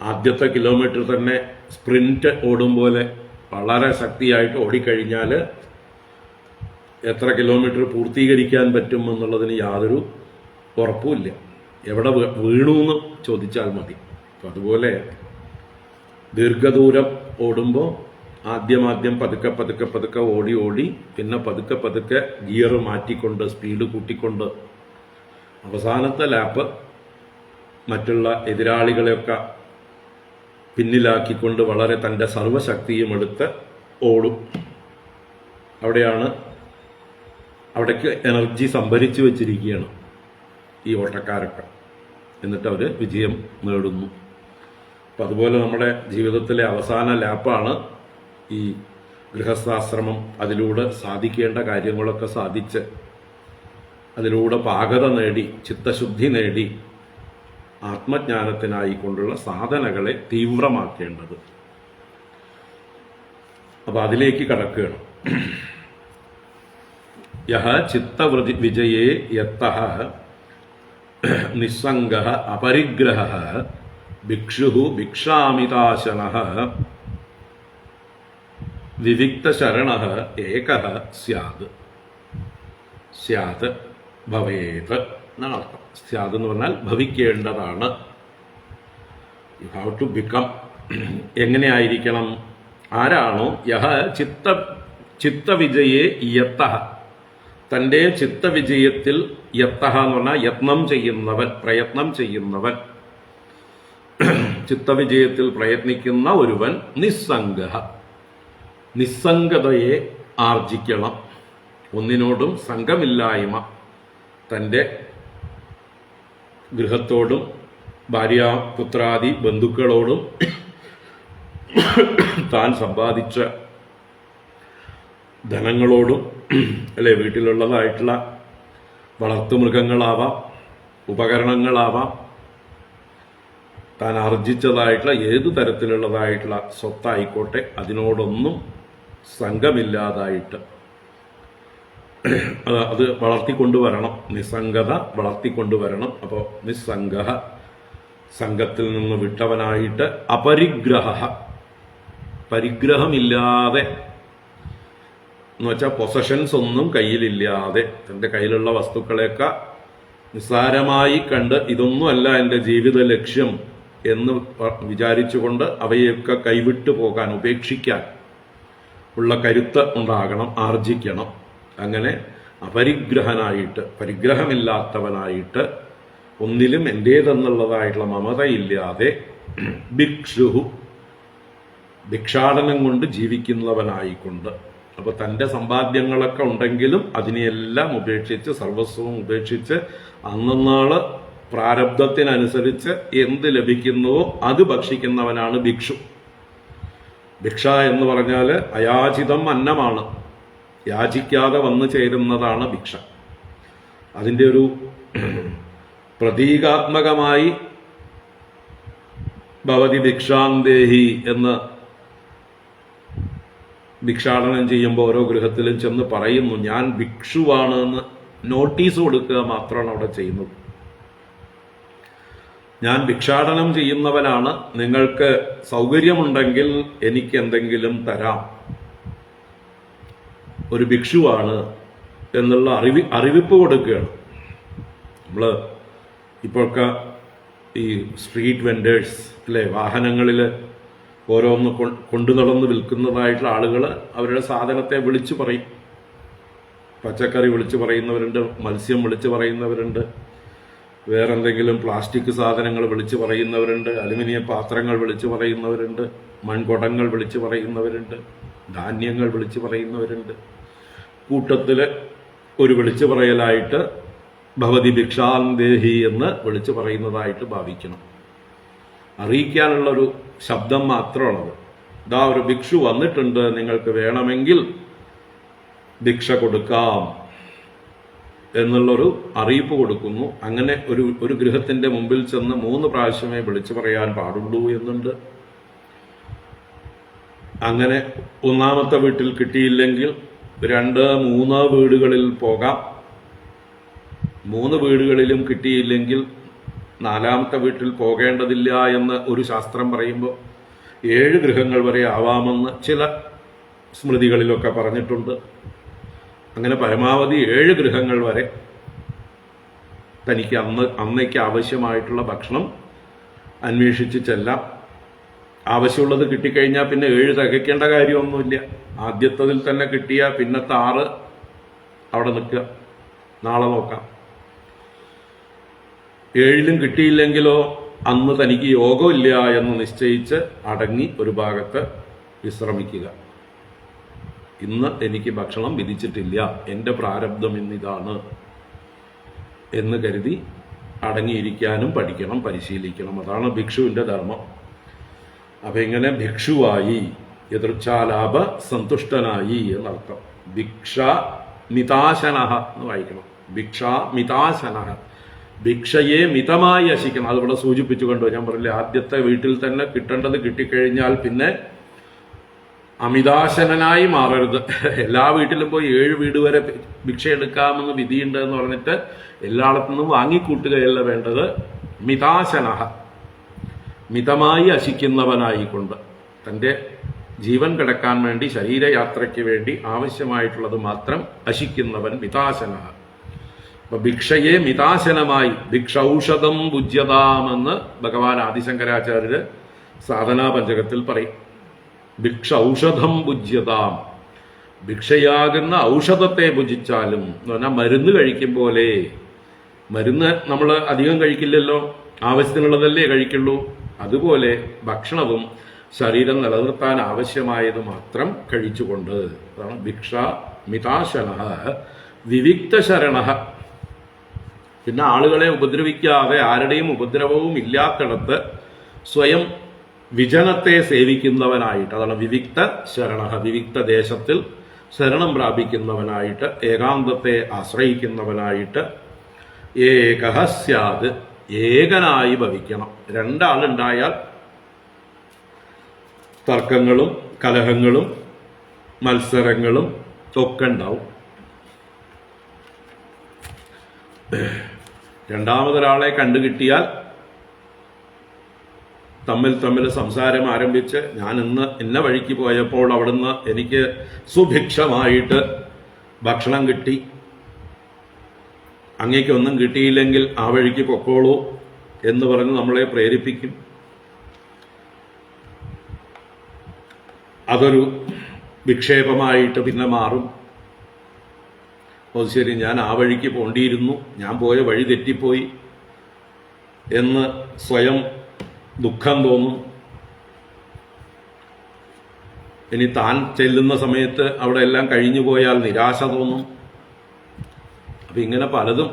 ആദ്യത്തെ കിലോമീറ്റർ തന്നെ സ്പ്രിന്റ് ഓടും പോലെ വളരെ ശക്തിയായിട്ട് ഓടിക്കഴിഞ്ഞാൽ എത്ര കിലോമീറ്റർ പൂർത്തീകരിക്കാൻ പറ്റും എന്നുള്ളതിന് യാതൊരു ഉറപ്പുമില്ല. എവിടെ വീണു എന്ന് ചോദിച്ചാൽ മതി. അപ്പം അതുപോലെ ദീർഘദൂരം ഓടുമ്പോൾ ആദ്യം പതുക്കെ ഓടി പിന്നെ പതുക്കെ ഗിയർ മാറ്റിക്കൊണ്ട് സ്പീഡ് കൂട്ടിക്കൊണ്ട് അവസാനത്തെ ലാപ്പ് മറ്റുള്ള എതിരാളികളെയൊക്കെ പിന്നിലാക്കിക്കൊണ്ട് വളരെ തൻ്റെ സർവശക്തിയും എടുത്ത് ഓടും. അവിടേക്ക് എനർജി സംഭരിച്ചു വെച്ചിരിക്കുകയാണ് ഈ ഓട്ടക്കാരൊക്കെ. എന്നിട്ട് അവർ വിജയം നേടുന്നു. അപ്പം അതുപോലെ നമ്മുടെ ജീവിതത്തിലെ അവസാന ലാപ്പാണ് ഈ ഗൃഹസ്ഥാശ്രമം. അതിലൂടെ സാധിക്കേണ്ട കാര്യങ്ങളൊക്കെ സാധിച്ച് അതിലൂടെ പാകത നേടി ചിത്തശുദ്ധി നേടി ആത്മജ്ഞാനത്തിനായിക്കൊണ്ടുള്ള സാധനകളെ തീവ്രമാക്കേണ്ടത്. അപ്പം അതിലേക്ക് കടക്കുകയാണ്. യഹ ചിത്തവൃതി വിജയേ യത്തഃ നിസ്സംഗഃ അപരിഗ്രഹഃ ഭിക്ഷുഃ ഭിക്ഷാമിതാശനഃ വിവിക്തശരണഃ ഏകഃ സ്യാത് ഭവേത് എന്നാണ് അർത്ഥം. സ്യാത് എന്ന് പറഞ്ഞാൽ ഭവിക്കേണ്ടതാണ്. You have to become. എങ്ങനെയായിരിക്കണം? ആരാണോ യഹ ചിത്തവിജയേ യത്തഃ, തൻ്റെ ചിത്തവിജയത്തിൽ യത്തഃ എന്ന് പറഞ്ഞാൽ യത്നം ചെയ്യുന്നവൻ, പ്രയത്നം ചെയ്യുന്നവൻ, ചിത്തവിജയത്തിൽ പ്രയത്നിക്കുന്ന ഒരുവൻ നിസ്സംഗഃ, നിസ്സംഗതയെ ആർജിക്കണം. ഒന്നിനോടും സംഘമില്ലായ്മ, തൻ്റെ ഗൃഹത്തോടും ഭാര്യ പുത്രാദി ബന്ധുക്കളോടും താൻ സമ്പാദിച്ച ധനങ്ങളോടും അല്ലെ വീട്ടിലുള്ളതായിട്ടുള്ള വളർത്തുമൃഗങ്ങളാവാം, ഉപകരണങ്ങളാവാം, താൻ ആർജിച്ചതായിട്ടുള്ള ഏതു തരത്തിലുള്ളതായിട്ടുള്ള സ്വത്തായിക്കോട്ടെ, അതിനോടൊന്നും സംഘമില്ലാതായിട്ട് അത് വളർത്തിക്കൊണ്ടുവരണം. നിസ്സംഗത വളർത്തിക്കൊണ്ടുവരണം. അപ്പോൾ നിസ്സംഗ, സംഘത്തിൽ നിന്ന് വിട്ടവനായിട്ട്, അപരിഗ്രഹ, പരിഗ്രഹമില്ലാതെ എന്ന് വെച്ചാൽ പൊസഷൻസ് ഒന്നും കയ്യിലില്ലാതെ, തൻ്റെ കയ്യിലുള്ള വസ്തുക്കളെയൊക്കെ നിസ്സാരമായി കണ്ട് ഇതൊന്നുമല്ല എൻ്റെ ജീവിത ലക്ഷ്യം എന്ന് വിചാരിച്ചുകൊണ്ട് അവയൊക്കെ കൈവിട്ടു പോകാൻ, ഉപേക്ഷിക്കാൻ ഉള്ള കരുത്ത് ഉണ്ടാകണം, ആർജിക്കണം. അങ്ങനെ അപരിഗ്രഹനായിട്ട്, പരിഗ്രഹമില്ലാത്തവനായിട്ട്, ഒന്നിലും എൻ്റേതെന്നുള്ളതായിട്ടുള്ള മമതയില്ലാതെ, ഭിക്ഷുഹു, ഭിക്ഷാടനം കൊണ്ട് ജീവിക്കുന്നവനായിക്കൊണ്ട്. അപ്പോൾ തൻ്റെ സമ്പാദ്യങ്ങളൊക്കെ ഉണ്ടെങ്കിലും അതിനെയെല്ലാം ഉപേക്ഷിച്ച്, സർവസ്വവും ഉപേക്ഷിച്ച്, അന്നാള് പ്രാരബ്ധത്തിനനുസരിച്ച് എന്ത് ലഭിക്കുന്നുവോ അത് ഭക്ഷിക്കുന്നവനാണ് ഭിക്ഷു. ഭിക്ഷ എന്ന് പറഞ്ഞാൽ അയാചിതം അന്നമാണ്, യാചിക്കാതെ വന്നു ചേരുന്നതാണ് ഭിക്ഷ. അതിൻ്റെ ഒരു പ്രതീകാത്മകമായി ഭവതി ഭിക്ഷാന്തേഹി എന്ന് ഭിക്ഷാടനം ചെയ്യുമ്പോൾ ഓരോ ഗൃഹത്തിലും ചെന്ന് പറയുന്നു, ഞാൻ ഭിക്ഷുവാണ് എന്ന് നോട്ടീസ് കൊടുക്കുക മാത്രമാണ് അവിടെ ചെയ്യുന്നത്. ഞാൻ ഭിക്ഷാടനം ചെയ്യുന്നവനാണ്, നിങ്ങൾക്ക് സൗകര്യമുണ്ടെങ്കിൽ എനിക്ക് എന്തെങ്കിലും തരാം, ഒരു ഭിക്ഷുവാണ് എന്നുള്ള അറിവിപ്പ് കൊടുക്കുകയാണ്. നമ്മൾ ഇപ്പോഴൊക്കെ ഈ സ്ട്രീറ്റ് വെൻഡേഴ്സ് അല്ലേ, വാഹനങ്ങളിൽ ഓരോന്ന് കൊണ്ടു നടന്ന് വിൽക്കുന്നതായിട്ടുള്ള ആളുകൾ അവരുടെ സാധനത്തെ വിളിച്ചു പറയും. പച്ചക്കറി വിളിച്ചു പറയുന്നവരുണ്ട്, മത്സ്യം വിളിച്ചു പറയുന്നവരുണ്ട്, വേറെന്തെങ്കിലും പ്ലാസ്റ്റിക് സാധനങ്ങൾ വിളിച്ചു പറയുന്നവരുണ്ട്, അലുമിനിയം പാത്രങ്ങൾ വിളിച്ചു പറയുന്നവരുണ്ട്, മൺകുടങ്ങൾ വിളിച്ചു പറയുന്നവരുണ്ട്, ധാന്യങ്ങൾ വിളിച്ചു പറയുന്നവരുണ്ട്. കൂട്ടത്തിൽ ഒരു വിളിച്ചു പറയലായിട്ട് ഭവതി ഭിക്ഷാന്തേഹി എന്ന് വിളിച്ചു പറയുന്നതായിട്ട് ഭാവിക്കണം. അറിയിക്കാനുള്ളൊരു ശബ്ദം മാത്രമാണത്. ഇതാ ഒരു ഭിക്ഷു വന്നിട്ടുണ്ട്, നിങ്ങൾക്ക് വേണമെങ്കിൽ ഭിക്ഷ കൊടുക്കാം എന്നുള്ളൊരു അറിയിപ്പ് കൊടുക്കുന്നു. അങ്ങനെ ഒരു ഗൃഹത്തിന്റെ മുമ്പിൽ ചെന്ന് 3 പ്രാവശ്യമേ വിളിച്ചു പറയാൻ പാടുള്ളൂ എന്നുണ്ട്. അങ്ങനെ 1ാമത്തെ വീട്ടിൽ കിട്ടിയില്ലെങ്കിൽ 2, 3 വീടുകളിൽ പോകാം. 3 വീടുകളിലും കിട്ടിയില്ലെങ്കിൽ 4ാമത്തെ വീട്ടിൽ പോകേണ്ടതില്ല എന്ന് ഒരു ശാസ്ത്രം പറയുമ്പോൾ 7 ഗൃഹങ്ങൾ വരെ ആവാമെന്ന് ചില സ്മൃതികളിലൊക്കെ പറഞ്ഞിട്ടുണ്ട്. അങ്ങനെ പരമാവധി 7 ഗൃഹങ്ങൾ വരെ തനിക്ക് അന്നേക്ക് ആവശ്യമായിട്ടുള്ള ഭക്ഷണം അന്വേഷിച്ച് ചെല്ലാം. ആവശ്യമുള്ളത് കിട്ടിക്കഴിഞ്ഞാൽ പിന്നെ 7 തികയ്ക്കേണ്ട കാര്യമൊന്നുമില്ല. ആദ്യത്തതിൽ തന്നെ കിട്ടിയാൽ പിന്നത്തെ 6 അവിടെ നിൽക്കുക, നാളെ നോക്കാം. ഏഴിലും കിട്ടിയില്ലെങ്കിലോ അന്ന് തനിക്ക് യോഗമില്ല എന്ന് നിശ്ചയിച്ച് അടങ്ങി ഒരു ഭാഗത്ത് വിശ്രമിക്കുക. ഇന്ന് എനിക്ക് ഭക്ഷണം വിധിച്ചിട്ടില്ല, എൻ്റെ പ്രാരബ്ധം ഇന്നിതാണ് എന്ന് കരുതി അടങ്ങിയിരിക്കാനും പഠിക്കണം, പരിശീലിക്കണം. അതാണ് ഭിക്ഷുവിൻ്റെ ധർമ്മം. അപ്പം ഇങ്ങനെ ഭിക്ഷുവായി യദൃച്ഛാലാഭ സന്തുഷ്ടനായി എന്നർത്ഥം. ഭിക്ഷ മിതാശനഃ എന്ന് വായിക്കണം. ഭിക്ഷ മിതാശനഃ, ഭിക്ഷയെ മിതമായി അശിക്കണം. അതിവിടെ സൂചിപ്പിച്ചു കണ്ടു. ഞാൻ പറഞ്ഞില്ലേ, ആദ്യത്തെ വീട്ടിൽ തന്നെ കിട്ടേണ്ടത് കിട്ടിക്കഴിഞ്ഞാൽ പിന്നെ അമിതാശനായി മാറരുത്. എല്ലാ വീട്ടിലും പോയി 7 വീട് വരെ ഭിക്ഷ എടുക്കാമെന്ന് വിധിയുണ്ട് എന്ന് പറഞ്ഞിട്ട് എല്ലായിടത്തു നിന്നും വാങ്ങിക്കൂട്ടുകയല്ല വേണ്ടത്. മിതാശനഃ, മിതമായി അശിക്കുന്നവനായിക്കൊണ്ട് തൻ്റെ ജീവൻ കിടക്കാൻ വേണ്ടി, ശരീരയാത്രയ്ക്ക് വേണ്ടി ആവശ്യമായിട്ടുള്ളത് മാത്രം അശിക്കുന്നവൻ മിതാശനഃ. അപ്പൊ ഭിക്ഷയെ മിതാശനമായി ഭിക്ഷൌഷധം ഭുജ്യതാമെന്ന് ഭഗവാൻ ആദിശങ്കരാചാര്യര് സാധനാ പഞ്ചകത്തിൽ പറയും. ഭിക്ഷൌഷധം ഭുജ്യതാം, ഭിക്ഷയാകുന്ന ഔഷധത്തെ ഭുജിച്ചാലും എന്ന് പറഞ്ഞാൽ മരുന്ന് കഴിക്കും പോലെ. മരുന്ന് നമ്മൾ അധികം കഴിക്കില്ലല്ലോ, ആവശ്യത്തിനുള്ളതല്ലേ കഴിക്കുള്ളൂ. അതുപോലെ ഭക്ഷണവും ശരീരം നിലനിർത്താൻ ആവശ്യമായത് മാത്രം കഴിച്ചുകൊണ്ട്. അതാണ് ഭിക്ഷ മിതാശനഃ വിവിക്തശരണഃ. പിന്നെ ആളുകളെ ഉപദ്രവിക്കാതെ, ആരുടെയും ഉപദ്രവവും ഇല്ലാത്തിടത്ത് സ്വയം വിജനത്തെ സേവിക്കുന്നവനായിട്ട്, അതാണ് വിവിക്ത ശരണഃ. വിവിക്ത ദേശത്തിൽ ശരണം പ്രാപിക്കുന്നവനായിട്ട്, ഏകാന്തത്തെ ആശ്രയിക്കുന്നവനായിട്ട്. ഏകഃ സ്യാത്, ഏകനായി ഭവിക്കണം. 2 ആളുണ്ടായാൽ തർക്കങ്ങളും കലഹങ്ങളും മത്സരങ്ങളും ഒക്കെ ഉണ്ടാവും. രണ്ടാമതൊരാളെ കണ്ടുകിട്ടിയാൽ തമ്മിൽ സംസാരം ആരംഭിച്ച്, ഞാൻ ഇന്ന് ഇന്ന വഴിക്ക് പോയപ്പോൾ അവിടുന്ന് എനിക്ക് സുഭിക്ഷമായിട്ട് ഭക്ഷണം കിട്ടി, അങ്ങേക്കൊന്നും കിട്ടിയില്ലെങ്കിൽ ആ വഴിക്ക് പൊക്കോളൂ എന്ന് പറഞ്ഞ് നമ്മളെ പ്രേരിപ്പിക്കും. അതൊരു വിക്ഷേപമായിട്ട് പിന്നെ മാറും. അത് ശരി, ഞാൻ ആ വഴിക്ക് പോണ്ടിയിരുന്നു, ഞാൻ പോയ വഴി തെറ്റിപ്പോയി എന്ന് സ്വയം ദുഃഖം തോന്നും. ഇനി താൻ ചെല്ലുന്ന സമയത്ത് അവിടെ എല്ലാം കഴിഞ്ഞു പോയാൽ നിരാശ തോന്നും. അപ്പം ഇങ്ങനെ പലതും,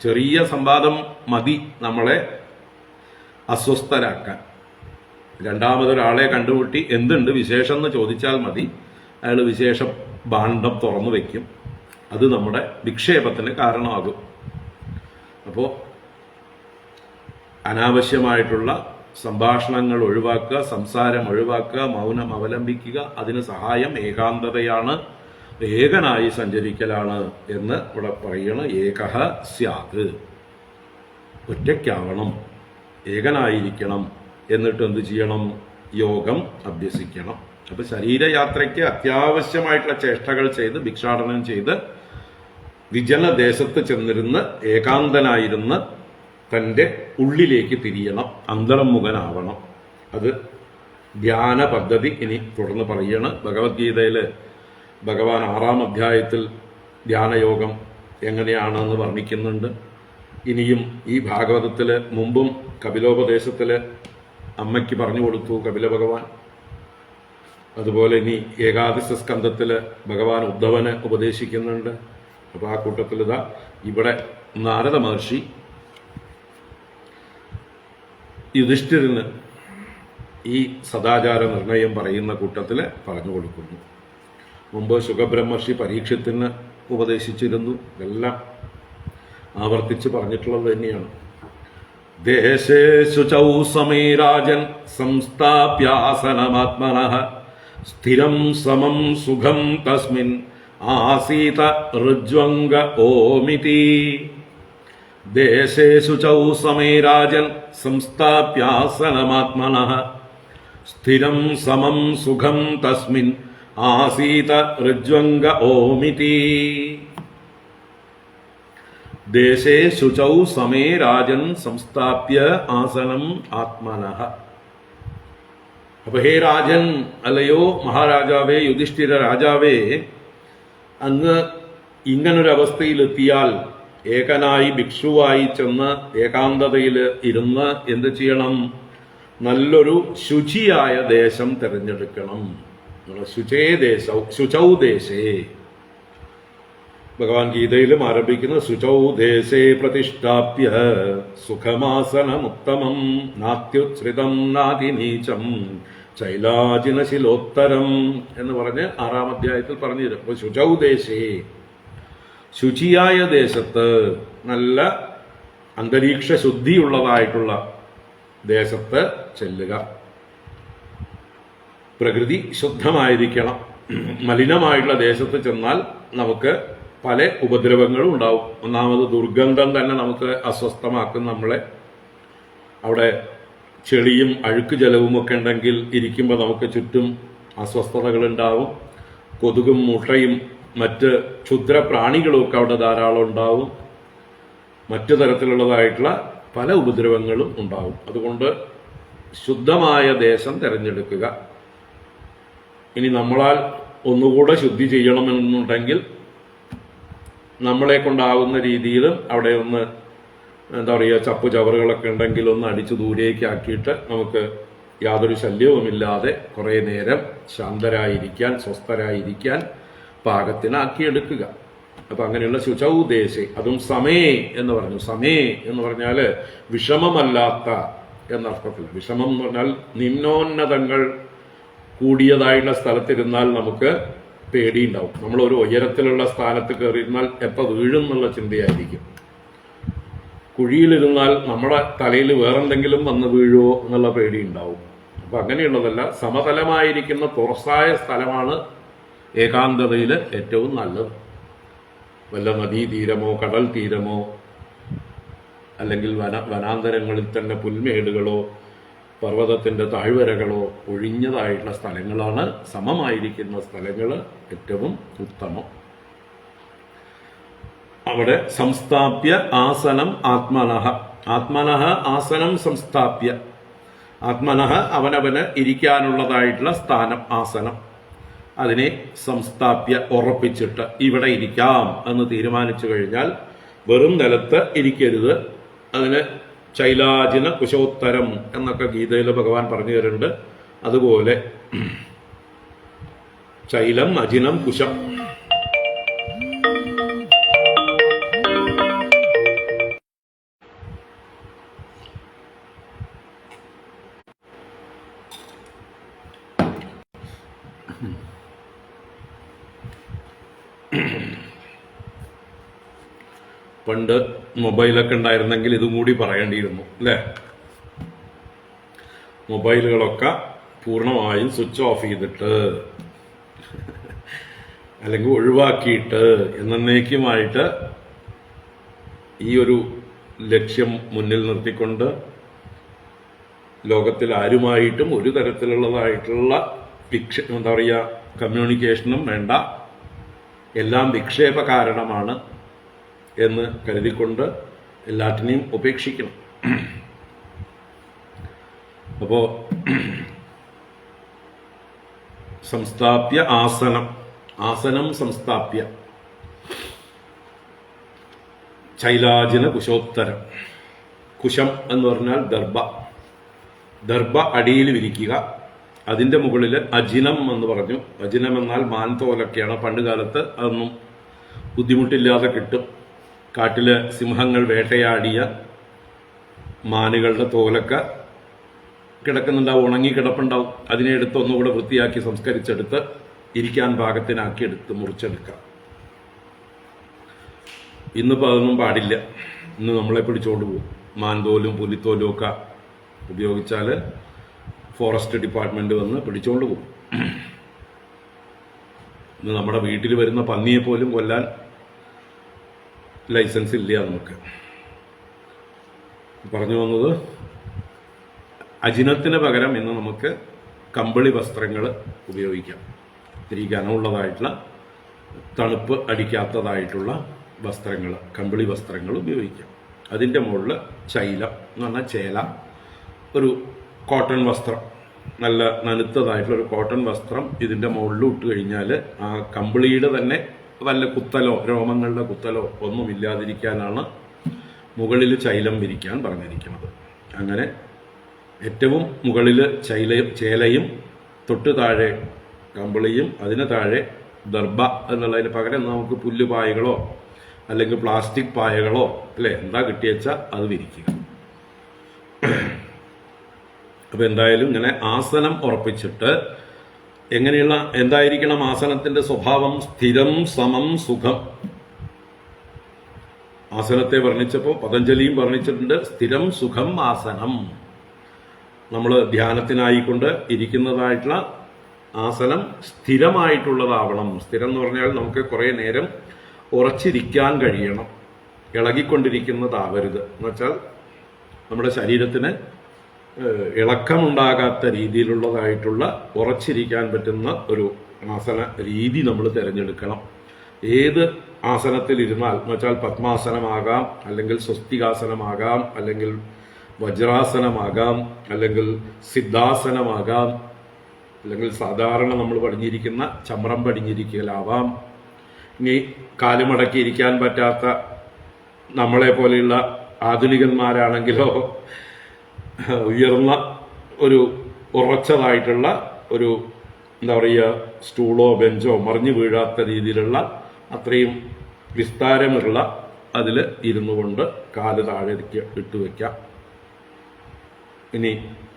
ചെറിയ സംവാദം മതി നമ്മളെ അസ്വസ്ഥരാക്കാൻ. രണ്ടാമതൊരാളെ കണ്ടുമുട്ടി എന്തുണ്ട് വിശേഷം എന്ന് ചോദിച്ചാൽ മതി, അയാൾ വിശേഷ ഭാണ്ഡം തുറന്നു വയ്ക്കും. അത് നമ്മുടെ വിക്ഷേപത്തിന് കാരണമാകും. അപ്പോൾ അനാവശ്യമായിട്ടുള്ള സംഭാഷണങ്ങൾ ഒഴിവാക്കുക, സംസാരം ഒഴിവാക്കുക, മൗനം അവലംബിക്കുക. അതിന് സഹായം ഏകാന്തതയാണ്, ഏകനായി സഞ്ചരിക്കലാണ് എന്ന് ഇവിടെ പറയണം. ഏകഃ സ്യാത്, ഒറ്റയ്ക്കാവണം, ഏകനായിരിക്കണം. എന്നിട്ട് എന്ത് ചെയ്യണം? യോഗം അഭ്യസിക്കണം. അപ്പൊ ശരീരയാത്രയ്ക്ക് അത്യാവശ്യമായിട്ടുള്ള ചേഷ്ടകൾ ചെയ്ത് ഭിക്ഷാടനം ചെയ്ത് വിജനദേശത്ത് ചെന്നിരുന്ന് ഏകാന്തനായിരുന്ന് തൻ്റെ ഉള്ളിലേക്ക് തിരിയണം, അന്തർമുഖനാവണം. അത് ധ്യാന പദ്ധതി ഇനി തുടർന്ന് പറയണം. ഭഗവത്ഗീതയിൽ ഭഗവാൻ 6-ാം അധ്യായത്തിൽ ധ്യാനയോഗം എങ്ങനെയാണെന്ന് വർണ്ണിക്കുന്നുണ്ട്. ഇനിയും ഈ ഭാഗവതത്തിൽ മുമ്പും കപിലോപദേശത്തിൽ അമ്മയ്ക്ക് പറഞ്ഞു കൊടുത്തു കപില ഭഗവാൻ. അതുപോലെ ഇനി ഏകാദശ സ്കന്ധത്തിൽ ഭഗവാൻ ഉദ്ധവന് ഉപദേശിക്കുന്നുണ്ട്. അപ്പോൾ ആ കൂട്ടത്തിൽ ഇതാ ഇവിടെ നാരദ മഹർഷി യുധിഷ്ഠിരന് ഈ സദാചാര നിർണയം പറയുന്ന കൂട്ടത്തിൽ പറഞ്ഞു കൊടുക്കുന്നു. മുമ്പ് സുഖബ്രഹ്മർഷി പരീക്ഷത്തിന് ഉപദേശിച്ചിരുന്നു. ഇതെല്ലാം ആവർത്തിച്ച് പറഞ്ഞിട്ടുള്ളത് തന്നെയാണ്. ദേശേഷു ചൗ സമേ രാജൻ സംസ്ഥാപ്യാസനമാത്മനഃ സ്ഥിരം സമം സുഖം തസ്മിൻ ആസീത ഋജ്വംഗ ഓമിതി. ദേശേഷു ചൗ സമേ രാജൻ സംസ്ഥാപ്യാസനമാത്മനഃ സ്ഥിരം സമം സുഖം തസ്മിൻ ആസീത ഋജ്വംഗ ഓമിതി. ദേശേ ശുചൗ സമേ രാജൻ സംസ്ഥാപ്യ ആസനം ആത്മനഃ. അപ്പൊ ഹേ രാജൻ, അല്ലയോ മഹാരാജാവേ, യുധിഷ്ഠിര രാജാവേ, അങ്ങ് ഇങ്ങനൊരവസ്ഥയിലെത്തിയാൽ ഏകനായി ഭിക്ഷുവായി ചെന്ന് ഏകാന്തതയിൽ ഇരുന്ന് എന്ത് ചെയ്യണം? നല്ലൊരു ശുചിയായ ദേശം തിരഞ്ഞെടുക്കണം. ശുചൗ ദേശേ, ഭഗവാൻ ഗീതയിലും ആരംഭിക്കുന്ന ശുചൗ ദേശേ പ്രതിഷ്ഠാപ്യ സുഖമാസനമുത്തമം നാത്യുച്ഛ്രിതം നാതിനീചം ശൈലാജിനശിലോത്തരം എന്ന് പറഞ്ഞ് 6-ാം അധ്യായത്തിൽ പറഞ്ഞു തരും. അപ്പോൾ ശുചൗ ദേശേ, ശുചിയായ ദേശത്ത്, നല്ല അന്തരീക്ഷ ശുദ്ധിയുള്ളതായിട്ടുള്ള ദേശത്ത് ചെല്ലുക. പ്രകൃതി ശുദ്ധമായിരിക്കണം. മലിനമായിട്ടുള്ള ദേശത്ത് ചെന്നാൽ നമുക്ക് പല ഉപദ്രവങ്ങളും ഉണ്ടാവും. ഒന്നാമത് ദുർഗന്ധം തന്നെ നമുക്ക് അസ്വസ്ഥമാക്കും നമ്മളെ. അവിടെ ചെളിയും അഴുക്ക് ജലവും ഒക്കെ ഉണ്ടെങ്കിൽ ഇരിക്കുമ്പോൾ നമുക്ക് ചുറ്റും അസ്വസ്ഥതകൾ ഉണ്ടാവും. കൊതുകും മുട്ടയും മറ്റ് ക്ഷുദ്ര പ്രാണികളും ഒക്കെ അവിടെ ധാരാളം ഉണ്ടാവും. മറ്റു തരത്തിലുള്ളതായിട്ടുള്ള പല ഉപദ്രവങ്ങളും ഉണ്ടാവും. അതുകൊണ്ട് ശുദ്ധമായ ദേശം തിരഞ്ഞെടുക്കുക. ഇനി നമ്മളാൽ ഒന്നുകൂടെ ശുദ്ധി ചെയ്യണമെന്നുണ്ടെങ്കിൽ നമ്മളെ കൊണ്ടാവുന്ന രീതിയിൽ അവിടെ ഒന്ന് എന്താ പറയുക, ചപ്പു ചവറുകളൊക്കെ ഉണ്ടെങ്കിൽ ഒന്ന് അടിച്ചു ദൂരേക്ക് ആക്കിയിട്ട് നമുക്ക് യാതൊരു ശല്യവുമില്ലാതെ കുറേ നേരം ശാന്തരായിരിക്കാൻ, സ്വസ്ഥരായിരിക്കാൻ പാകത്തിനാക്കിയെടുക്കുക. അപ്പം അങ്ങനെയുള്ള ശുചൗ ദേശേ, അതും സമേ എന്ന് പറഞ്ഞു. സമേ എന്ന് പറഞ്ഞാൽ വിഷമമല്ലാത്ത എന്നർത്ഥത്തിൽ. വിഷമം എന്ന് പറഞ്ഞാൽ നിമ്നോന്നതങ്ങൾ കൂടിയതായിട്ടുള്ള സ്ഥലത്തിരുന്നാൽ നമുക്ക് പേടിയുണ്ടാവും. നമ്മളൊരു ഉയരത്തിലുള്ള സ്ഥാനത്ത് കയറിയിരുന്നാൽ എപ്പോൾ വീഴും എന്നുള്ള ചിന്തയായിരിക്കും. കുഴിയിലിരുന്നാൽ നമ്മുടെ തലയിൽ വേറെന്തെങ്കിലും വന്ന് വീഴുമോ എന്നുള്ള പേടി ഉണ്ടാവും. അപ്പം അങ്ങനെയുള്ളതല്ല, സമതലമായിരിക്കുന്ന തുറസായ സ്ഥലമാണ് ഏകാന്തതയിൽ ഏറ്റവും നല്ലത്. വല്ല നദീതീരമോ കടൽ തീരമോ അല്ലെങ്കിൽ വനാന്തരങ്ങളിൽ തന്നെ പുൽമേടുകളോ പർവ്വതത്തിൻ്റെ താഴ്വരകളോ ഒഴിഞ്ഞതായിട്ടുള്ള സ്ഥലങ്ങളാണ്, സമമായിരിക്കുന്ന സ്ഥലങ്ങൾ ഏറ്റവും ഉത്തമം. അവിടെ സംസ്ഥാപ്യ ആസനം ആത്മനഃ, ആത്മനഃ ആസനം സംസ്ഥാപ്യ, ആത്മനഃ അവനവന് ഇരിക്കാനുള്ളതായിട്ടുള്ള സ്ഥാനം, ആസനം, അതിനെ സംസ്ഥാപ്യ ഉറപ്പിച്ചിട്ട് ഇവിടെ ഇരിക്കാം എന്ന് തീരുമാനിച്ചു കഴിഞ്ഞാൽ വെറും നിലത്ത് ഇരിക്കരുത്. അതിന് ശൈലാജിന കുശോത്തരം എന്നൊക്കെ ഗീതയിൽ ഭഗവാൻ പറഞ്ഞു തരുന്നുണ്ട്. അതുപോലെ ശൈലം, അജിനം, കുശം. പണ്ട് മൊബൈലൊക്കെ ഉണ്ടായിരുന്നെങ്കിൽ ഇതും കൂടി പറയേണ്ടിയിരുന്നു അല്ലേ? മൊബൈലുകളൊക്കെ പൂർണ്ണമായും സ്വിച്ച് ഓഫ് ചെയ്തിട്ട് അല്ലെങ്കിൽ ഒഴിവാക്കിയിട്ട് എന്നേക്കുമായിട്ട് ഈ ഒരു ലക്ഷ്യം മുന്നിൽ നിർത്തിക്കൊണ്ട് ലോകത്തിൽ ആരുമായിട്ടും ഒരു തരത്തിലുള്ളതായിട്ടുള്ള എന്താ പറയുക, കമ്മ്യൂണിക്കേഷനും വേണ്ട, എല്ലാം വിക്ഷേപ കാരണമാണ് എന്ന് കരുതിക്കൊണ്ട് എല്ലാറ്റിനെയും ഉപേക്ഷിക്കണം. അപ്പോൾ സംസ്ഥാപ്യ ആസനം, ആസനം സംസ്ഥാപ്യ ശൈലാജിന കുശോത്തരം. കുശം എന്ന് പറഞ്ഞാൽ ദർഭ, ദർഭ അടിയിൽ വിരിക്കുക. അതിൻ്റെ മുകളിൽ അജിനം എന്ന് പറഞ്ഞു. അജിനം എന്നാൽ മാൻതോലൊക്കെയാണ്. പണ്ട് കാലത്ത് അതൊന്നും ബുദ്ധിമുട്ടില്ലാതെ കിട്ടും. കാട്ടിലെ സിംഹങ്ങൾ വേട്ടയാടിയ മാനുകളുടെ തോലൊക്കെ കിടക്കുന്നുണ്ടാവും, ഉണങ്ങി കിടപ്പുണ്ടാവും. അതിനെ എടുത്ത് ഒന്നുകൂടെ വൃത്തിയാക്കി സംസ്കരിച്ചെടുത്ത് ഇരിക്കാൻ പാകത്തിനാക്കി എടുത്ത് മുറിച്ചെടുക്കാം. ഇന്നിപ്പോൾ അതൊന്നും പാടില്ല. ഇന്ന് നമ്മളെ പിടിച്ചോണ്ട് പോകും. മാൻതോലും പുലിത്തോലും ഒക്കെ ഉപയോഗിച്ചാൽ ഫോറസ്റ്റ് ഡിപ്പാർട്ട്മെന്റ് വന്ന് പിടിച്ചോണ്ട് പോകും. ഇന്ന് നമ്മുടെ വീട്ടിൽ വരുന്ന പന്നിയെ പോലും കൊല്ലാൻ ലൈസൻസ് ഇല്ല നമുക്ക്. പറഞ്ഞു വന്നത്, അജിനത്തിന് പകരം ഇന്ന് നമുക്ക് കമ്പിളി വസ്ത്രങ്ങൾ ഉപയോഗിക്കാം. ഇത്തിരി ഘനമുള്ളതായിട്ടുള്ള, തണുപ്പ് അടിക്കാത്തതായിട്ടുള്ള വസ്ത്രങ്ങൾ, കമ്പിളി വസ്ത്രങ്ങൾ ഉപയോഗിക്കാം. അതിൻ്റെ മുകളിൽ ശൈലം എന്ന് പറഞ്ഞാൽ ചേല, ഒരു കോട്ടൺ വസ്ത്രം, നല്ല നനുത്തതായിട്ടുള്ള ഒരു കോട്ടൺ വസ്ത്രം ഇതിൻ്റെ മുകളിൽ ഇട്ട് കഴിഞ്ഞാൽ ആ കമ്പിളിയുടെ തന്നെ വല്ല കുത്തലോ രോമങ്ങളുടെ കുത്തലോ ഒന്നുമില്ലാതിരിക്കാനാണ് മുകളിൽ ചൈലം വിരിക്കാൻ പറഞ്ഞിരിക്കുന്നത്. അങ്ങനെ ഏറ്റവും മുകളിൽ ചേലയും തൊട്ടു താഴെ കമ്പിളിയും അതിന് താഴെ ദർഭ എന്നുള്ളതിന് പകരം നമുക്ക് പുല്ലുപായകളോ അല്ലെങ്കിൽ പ്ലാസ്റ്റിക് പായകളോ അല്ലേ എന്താ കിട്ടിയച്ചാൽ അത് വിരിക്കുക. അപ്പൊ എന്തായാലും ഇങ്ങനെ ആസനം ഉറപ്പിച്ചിട്ട് എങ്ങനെയുള്ള എന്തായിരിക്കണം ആസനത്തിന്റെ സ്വഭാവം? സ്ഥിരം സമം സുഖം. ആസനത്തെ വർണ്ണിച്ചപ്പോൾ പതഞ്ജലിയും വർണ്ണിച്ചിട്ടുണ്ട് സ്ഥിരം സുഖം ആസനം. നമ്മൾ ധ്യാനത്തിനായിക്കൊണ്ട് ഇരിക്കുന്നതായിട്ടുള്ള ആസനം സ്ഥിരമായിട്ടുള്ളതാവണം. സ്ഥിരം എന്ന് പറഞ്ഞാൽ നമുക്ക് കുറേ നേരം ഉറച്ചിരിക്കാൻ കഴിയണം, ഇളകിക്കൊണ്ടിരിക്കുന്നതാവരുത്. എന്നുവെച്ചാൽ നമ്മുടെ ശരീരത്തിന് ഇളക്കമുണ്ടാകാത്ത രീതിയിലുള്ളതായിട്ടുള്ള ഉറച്ചിരിക്കാൻ പറ്റുന്ന ഒരു ആസന രീതി നമ്മൾ തിരഞ്ഞെടുക്കണം. ഏത് ആസനത്തിലിരുന്നാൽ എന്ന് വെച്ചാൽ പത്മാസനമാകാം, അല്ലെങ്കിൽ സ്വസ്തികാസനമാകാം, അല്ലെങ്കിൽ വജ്രാസനമാകാം, അല്ലെങ്കിൽ സിദ്ധാസനമാകാം, അല്ലെങ്കിൽ സാധാരണ നമ്മൾ പടിഞ്ഞിരിക്കുന്ന ചമ്രം പടിഞ്ഞിരിക്കലാവാം. ഇനി കാലുമടക്കിയിരിക്കാൻ പറ്റാത്ത നമ്മളെ പോലെയുള്ള ആധുനികന്മാരാണെങ്കിലോ ഉയർന്ന ഒരു ഉറച്ചതായിട്ടുള്ള ഒരു എന്താ പറയുക സ്റ്റൂളോ ബെഞ്ചോ മറിഞ്ഞു വീഴാത്ത രീതിയിലുള്ള അത്രയും വിസ്താരമുള്ള അതിൽ ഇരുന്നു കൊണ്ട് കാല് താഴേക്ക് ഇട്ടുവെക്കാം. ഇനി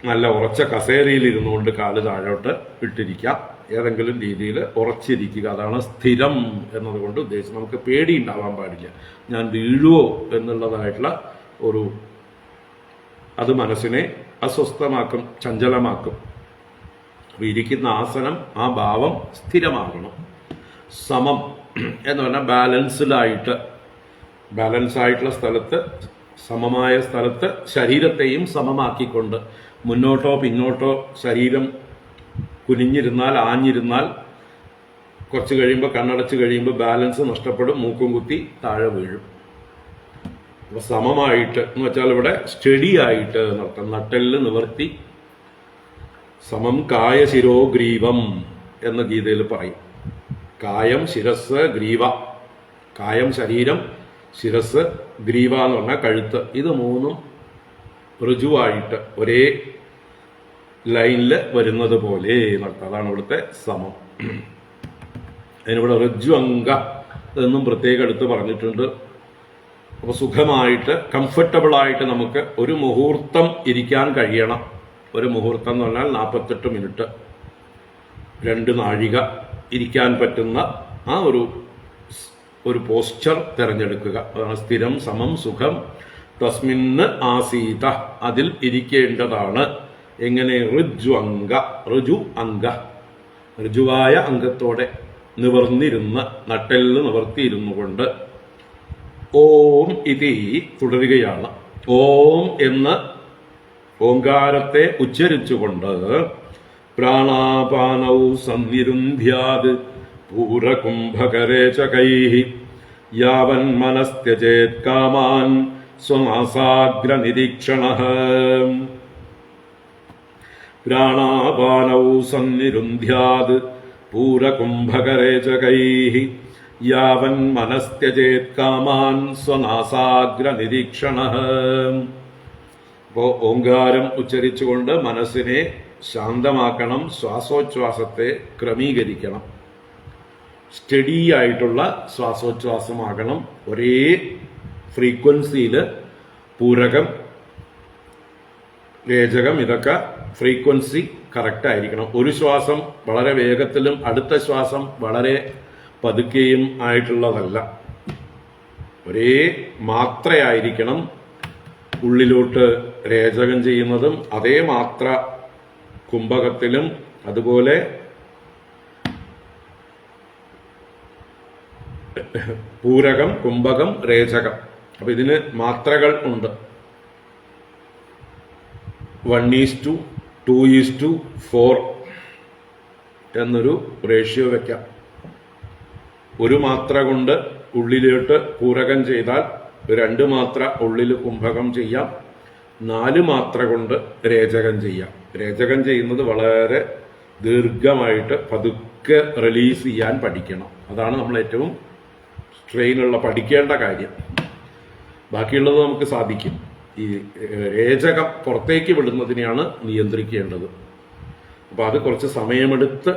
നല്ല ഉറച്ച കസേരയിൽ ഇരുന്നുകൊണ്ട് കാല് താഴോട്ട് ഇട്ടിരിക്കാം. ഏതെങ്കിലും രീതിയിൽ ഉറച്ചിരിക്കുക. അതാണ് സ്ഥിരം എന്നതുകൊണ്ട് ഉദ്ദേശിച്ചത്. നമുക്ക് പേടി ഉണ്ടാവാൻ പാടില്ല, ഞാൻ വീഴുവോ എന്നുള്ളതായിട്ടുള്ള ഒരു അത് മനസ്സിനെ അസ്വസ്ഥമാക്കും, ചഞ്ചലമാക്കും. ഇരിക്കുന്ന ആസനം ആ ഭാവം സ്ഥിരമാകണം. സമം എന്ന് പറഞ്ഞാൽ ബാലൻസ് ആയിട്ടുള്ള സ്ഥലത്ത്, സമമായ സ്ഥലത്ത് ശരീരത്തെയും സമമാക്കിക്കൊണ്ട് മുന്നോട്ടോ പിന്നോട്ടോ ശരീരം കുനിഞ്ഞിരുന്നാൽ ആഞ്ഞിരുന്നാൽ കുറച്ച് കഴിയുമ്പോൾ കണ്ണടച്ച് കഴിയുമ്പോൾ ബാലൻസ് നഷ്ടപ്പെടും, മൂക്കും കുത്തി താഴെ വീഴും. അപ്പൊ സമമായിട്ട് എന്ന് വെച്ചാൽ ഇവിടെ സ്റ്റഡി ആയിട്ട് നടത്താം. നട്ടെല്ല് നിവർത്തി സമം കായ ശിരോ ഗ്രീവം എന്ന് ഗീതയിൽ പറയും. കായം ശിരസ് ഗ്രീവ. കായം ശരീരം, ശിരസ്, ഗ്രീവ എന്ന് പറഞ്ഞാൽ കഴുത്ത്. ഇത് മൂന്നും ഋജുവായിട്ട് ഒരേ ലൈനിൽ വരുന്നത് പോലെ നടത്താം. അതാണ് ഇവിടുത്തെ സമം. അതിനിവിടെ ഋജു അംഗ എന്നും പ്രത്യേകം എടുത്ത് പറഞ്ഞിട്ടുണ്ട്. അപ്പോൾ സുഖമായിട്ട് കംഫർട്ടബിൾ ആയിട്ട് നമുക്ക് ഒരു മുഹൂർത്തം ഇരിക്കാൻ കഴിയണം. ഒരു മുഹൂർത്തം എന്ന് പറഞ്ഞാൽ 48 മിനിറ്റ്, 2 നാഴിക ഇരിക്കാൻ പറ്റുന്ന ആ ഒരു പോസ്ചർ തിരഞ്ഞെടുക്കുക. അതാണ് സ്ഥിരം സമം സുഖം തസ്മിന്ന് ആസീത. അതിൽ ഇരിക്കേണ്ടതാണ്. എങ്ങനെ? ഋജു അംഗ, ഋജുവായ അംഗത്തോടെ നിവർന്നിരുന്ന് നട്ടെല്ല് നിവർത്തിയിരുന്നു കൊണ്ട്. ഓം ഇതി തുടരുകയാണ്. ഓം എന്ന് ഓങ്കാരത്തെ ഉച്ചരിച്ചുകൊണ്ട് പ്രാണാപാനൗ സംവിരുന്ധ്യാത് പൂരകുംഭകരേചകൈഃ യാവൻ മനസ്ത്യജേത് കാമാൻ സ്വനാസാഗ്രനിരീക്ഷണഃ. പ്രാണാപാനൗ സംവിരുന്ധ്യാത് പൂരകുംഭകരേചകൈഃ യാവൻ മനസ്ത്യജേത് കാമാൻ സ്വനാസാഗ്രനിരീക്ഷണഃ. അപ്പോൾ ഓങ്കാരം ഉച്ചരിച്ചുകൊണ്ട് മനസ്സിനെ ശാന്തമാക്കണം, ശ്വാസോച്ഛ്വാസത്തെ ക്രമീകരിക്കണം. സ്റ്റഡി ആയിട്ടുള്ള ശ്വാസോച്ഛ്വാസമാകണം. ഒരേ ഫ്രീക്വൻസിയിൽ പൂരകം, രേചകം ഇതൊക്കെ ഫ്രീക്വൻസി കറക്റ്റ് ആയിരിക്കണം. ഒരു ശ്വാസം വളരെ വേഗത്തിലും അടുത്ത ശ്വാസം വളരെ പതുക്കെയും ആയിട്ടുള്ളതല്ല. ഒരേ മാത്രയായിരിക്കണം. ഉള്ളിലോട്ട് രേചകം ചെയ്യുന്നതും അതേ മാത്ര കുംഭകത്തിലും, അതുപോലെ പൂരകം, കുംഭകം, രേചകം. അപ്പൊ ഇതിന് മാത്രകൾ ഉണ്ട്. 1:2, 2:4 എന്നൊരു റേഷ്യോ വെക്കാം. ഒരു മാത്ര കൊണ്ട് ഉള്ളിലോട്ട് പൂരകം ചെയ്താൽ 2 മാത്ര ഉള്ളിൽ കുംഭകം ചെയ്യാം. 4 മാത്ര കൊണ്ട് രേചകം ചെയ്യാം. രേചകം ചെയ്യുന്നത് വളരെ ദീർഘമായിട്ട് പതുക്കെ റിലീസ് ചെയ്യാൻ പഠിക്കണം. അതാണ് നമ്മൾ ഏറ്റവും സ്ട്രെയിനുള്ള പഠിക്കേണ്ട കാര്യം. ബാക്കിയുള്ളത് നമുക്ക് സാധിക്കും. ഈ രേചകം പുറത്തേക്ക് വിടുന്നതിനെയാണ് നിയന്ത്രിക്കേണ്ടത്. അപ്പോൾ അത് കുറച്ച് സമയമെടുത്ത്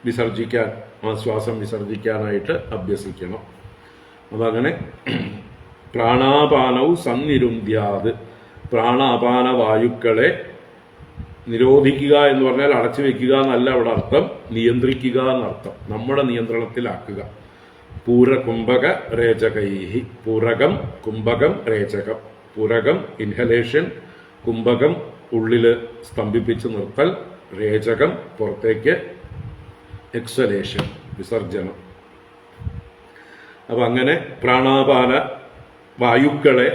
വിസർജിക്കാൻ, ആ ശ്വാസം വിസർജിക്കാനായിട്ട് അഭ്യസിക്കണം. അതങ്ങനെ പ്രാണാപാനവും സന്നിരുന്ധ്യാത്, പ്രാണാപാന വായുക്കളെ നിരോധിക്കുക എന്ന് പറഞ്ഞാൽ അടച്ചു വെക്കുക എന്നല്ല അവിടെ അർത്ഥം, നിയന്ത്രിക്കുക എന്നർത്ഥം, നമ്മുടെ നിയന്ത്രണത്തിലാക്കുക. പൂരകുംഭക രേചകൈഹി, പൂരകം കുംഭകം രേചകം. പൂരകം ഇൻഹലേഷൻ, കുംഭകം ഉള്ളില് സ്തംഭിപ്പിച്ച് നിർത്തൽ, രേചകം പുറത്തേക്ക് എക്സലേഷൻ വിസർജനം. അപ്പം അങ്ങനെ പ്രാണാപാന വായുക്കളെ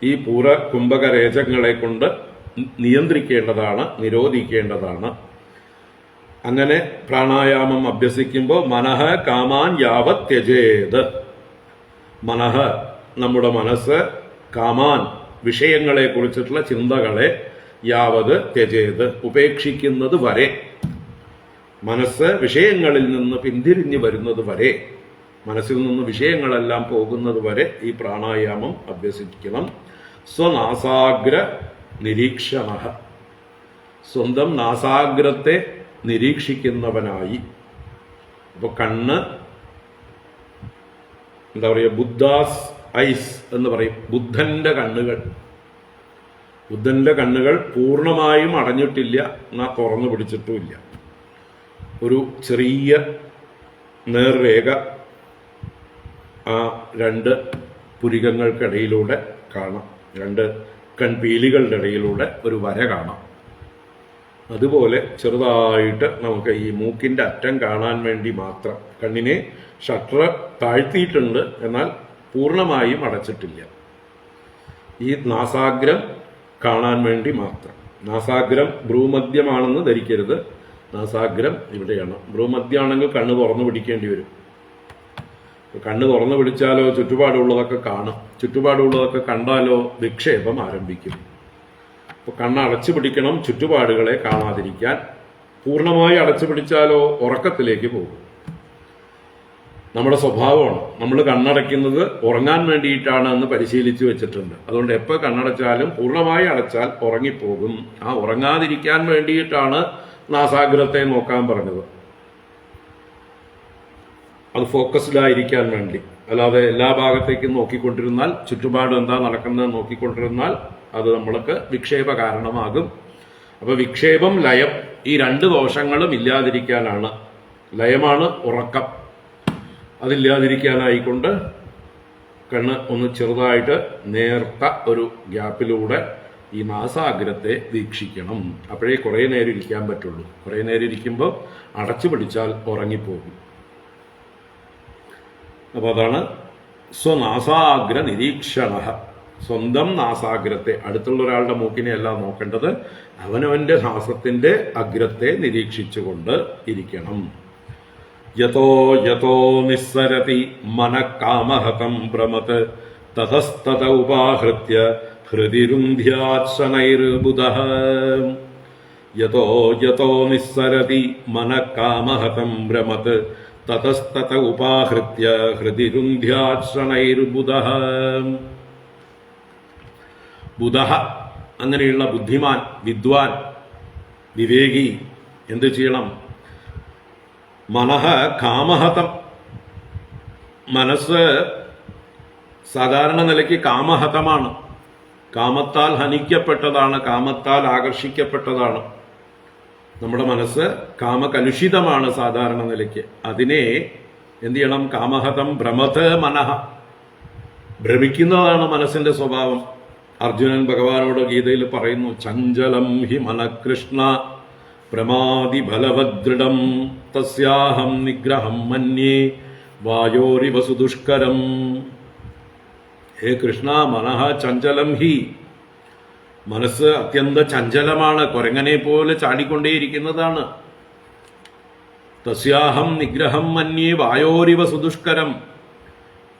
ഈ പൂര കുംഭക രേചകങ്ങളെ കൊണ്ട് നിയന്ത്രിക്കേണ്ടതാണ്, നിരോധിക്കേണ്ടതാണ്. അങ്ങനെ പ്രാണായാമം അഭ്യസിക്കുമ്പോൾ മനഃ കാമാൻ യാവത് ത്യജേത്, മനഃ നമ്മുടെ മനസ്സ്, കാമാൻ വിഷയങ്ങളെ കുറിച്ചിട്ടുള്ള ചിന്തകളെ, യാവത് ത്യജേത് ഉപേക്ഷിക്കുന്നത് വരെ, മനസ്സ് വിഷയങ്ങളിൽ നിന്ന് പിന്തിരിഞ്ഞു വരുന്നത് വരെ, മനസ്സിൽ നിന്ന് വിഷയങ്ങളെല്ലാം പോകുന്നത് വരെ ഈ പ്രാണായാമം അഭ്യസിക്കണം. സ്വനാസാഗ്ര നിരീക്ഷണ, സ്വന്തം നാസാഗ്രത്തെ നിരീക്ഷിക്കുന്നവനായി. അപ്പോൾ കണ്ണ് എന്താ പറയുക, ബുദ്ധാസ് ഐസ് എന്ന് പറയും. ബുദ്ധന്റെ കണ്ണുകൾ, ബുദ്ധന്റെ കണ്ണുകൾ പൂർണ്ണമായും അടഞ്ഞിട്ടില്ല, എന്നാൽ തുറന്നു പിടിച്ചിട്ടുമില്ല. ഒരു ചെറിയ നേർരേഖ ആ രണ്ട് പുരികങ്ങൾക്കിടയിലൂടെ കാണാം, രണ്ട് കൺപീലികളുടെ ഇടയിലൂടെ ഒരു വര കാണാം. അതുപോലെ ചെറുതായിട്ട് നമുക്ക് ഈ മൂക്കിന്റെ അറ്റം കാണാൻ വേണ്ടി മാത്രം കണ്ണിനെ ഷട്ടർ താഴ്ത്തിയിട്ടുണ്ട്, എന്നാൽ പൂർണ്ണമായും അടച്ചിട്ടില്ല. ഈ നാസാഗ്രം കാണാൻ വേണ്ടി മാത്രം. നാസാഗ്രം ഭ്രൂമധ്യമാണെന്ന് ധരിക്കരുത്, നാസാഗ്രം ഇവിടെയാണ്. ഭ്രൂമധ്യമാണെങ്കിൽ കണ്ണ് തുറന്നു പിടിക്കേണ്ടി വരും. കണ്ണ് തുറന്നു പിടിച്ചാലോ ചുറ്റുപാടുള്ളതൊക്കെ കാണും, ചുറ്റുപാടുള്ളതൊക്കെ കണ്ടാലോ വിക്ഷേപം ആരംഭിക്കും. അപ്പോൾ കണ്ണ് അടച്ചു പിടിക്കണം ചുറ്റുപാടുകളെ കാണാതിരിക്കാൻ. പൂർണ്ണമായി അടച്ചു പിടിച്ചാലോ ഉറക്കത്തിലേക്ക് പോകും. നമ്മുടെ സ്വഭാവമാണ്, നമ്മൾ കണ്ണടയ്ക്കുന്നത് ഉറങ്ങാൻ വേണ്ടിയിട്ടാണ് എന്ന് പരിശീലിച്ചു വെച്ചിട്ടുണ്ട്. അതുകൊണ്ട് എപ്പോൾ കണ്ണടച്ചാലും പൂർണ്ണമായി അടച്ചാൽ ഉറങ്ങിപ്പോകും. ആ ഉറങ്ങാതിരിക്കാൻ വേണ്ടിയിട്ടാണ് നാസാഗ്രത്തെ നോക്കാൻ പറഞ്ഞത്. അത് ഫോക്കസ്ഡ് ആയിരിക്കാൻ വേണ്ടി. അല്ലാതെ എല്ലാ ഭാഗത്തേക്കും നോക്കിക്കൊണ്ടിരുന്നാൽ, ചുറ്റുപാട് എന്താ നടക്കുന്നത് നോക്കിക്കൊണ്ടിരുന്നാൽ അത് നമ്മൾക്ക് വിക്ഷേപ കാരണമാകും. അപ്പൊ വിക്ഷേപം, ലയം, ഈ രണ്ട് ദോഷങ്ങളും ഇല്ലാതിരിക്കാനാണ്. ലയമാണ് ഉറക്കം, അതില്ലാതിരിക്കാനായിക്കൊണ്ട് കണ്ണ് ഒന്ന് ചെറുതായിട്ട് നേർത്ത ഒരു ഗ്യാപ്പിലൂടെ ഈ നാസാഗ്രത്തെ വീക്ഷിക്കണം. അപ്പോഴേ കുറേ നേരം ഇരിക്കാൻ പറ്റുള്ളൂ. കുറേ നേരം ഇരിക്കുമ്പോൾ അടച്ചു പിടിച്ചാൽ ഉറങ്ങിപ്പോകും. അപ്പോൾ അതാണ് സ്വനാസാഗ്ര നിരീക്ഷണ. സ്വന്തം നാസാഗ്രത്തെ, അടുത്തുള്ള ഒരാളുടെ മൂക്കിനെ അല്ല നോക്കേണ്ടത്, അവനവന്റെ നാസത്തിന്റെ അഗ്രത്തെ നിരീക്ഷിച്ചുകൊണ്ട് ഇരിക്കണം. യതോ യതോ നിസ്സരതി മനഃകാമഹതം ഭ്രമത് തതസ്തത ഉപാഹൃത്യ ഹൃദിരുന്ധ്യാത്സനൈർബുധഃ. യതോ യതോ നിസ്സരതി മനഃകാമഹതം ഭ്രമത് തതസ്തത ഉപാഹൃത്യ ഹൃദിരുന്ധ്യാത്സനൈർബുധഃ. ബുധഃ അങ്ങനെയുള്ള ബുദ്ധിമാൻ, വിദ്വാൻ, വിവേകി എന്ത് ചെയ്യണം? മനഃ കാമഹതം, മനസ്സ് സാധാരണ നിലയ്ക്ക് കാമഹതമാണ്, കാമത്താൽ ഹനിക്കപ്പെട്ടതാണ്, കാമത്താൽ ആകർഷിക്കപ്പെട്ടതാണ്. നമ്മുടെ മനസ്സ് കാമകലുഷിതമാണ് സാധാരണ നിലയ്ക്ക്. അതിനെ എന്ത് ചെയ്യണം? കാമഹതം ഭ്രമത് മനഃ, ഭ്രമിക്കുന്നതാണ് മനസ്സിന്റെ സ്വഭാവം. അർജുനൻ ഭഗവാനോട് ഗീതയിൽ പറയുന്നു, ചഞ്ചലം ഹി മനഃകൃഷ്ണ പ്രമാദി ബലവദൃഢം തസ്യാഹം നിഗ്രഹം മന്യേ വായോരിവ സുദുഷ്കരം. ഹേ കൃഷ്ണ, മനഃ ചഞ്ചലം ഹി, മനസ്സ് അത്യന്ത ചഞ്ചലമാണ്, കുരങ്ങനെ പോലെ ചാടിക്കൊണ്ടേയിരിക്കുന്നതാണ്. തസ്യാഹം നിഗ്രഹം മന്യേ വായോരിവ സുദുഷ്കരം.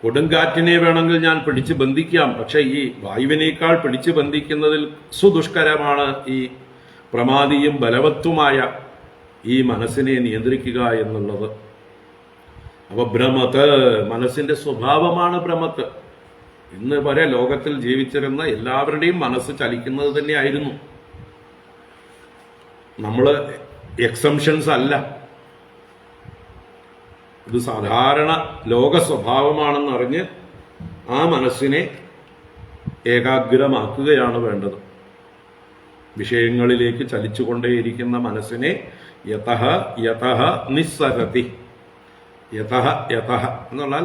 കൊടുങ്കാറ്റിനെ വേണമെങ്കിൽ ഞാൻ പിടിച്ചു ബന്ധിക്കാം, പക്ഷെ ഈ വായുവിനേക്കാൾ പിടിച്ചു ബന്ധിക്കുന്നതിൽ സുദുഷ്കരമാണ് ഈ പ്രമാദിയും ബലവത്തുമായ ഈ മനസ്സിനെ നിയന്ത്രിക്കുക എന്നുള്ളത്. അപ്പൊ ഭ്രമത്ത്, മനസ്സിന്റെ സ്വഭാവമാണ് ഭ്രമത്ത്. ഇന്ന് വരെ ലോകത്തിൽ ജീവിച്ചിരുന്ന എല്ലാവരുടെയും മനസ്സ് ചലിക്കുന്നത് തന്നെയായിരുന്നു. നമ്മള് എക്സംഷൻസ് അല്ല. ഇത് സാധാരണ ലോക സ്വഭാവമാണെന്നറിഞ്ഞ് ആ മനസ്സിനെ ഏകാഗ്രമാക്കുകയാണ് വേണ്ടത്. വിഷയങ്ങളിലേക്ക് ചലിച്ചുകൊണ്ടേയിരിക്കുന്ന മനസ്സിനെ യതഃ യതഃ നിസ്സരതി. യതഃ യതഃ എന്നാൽ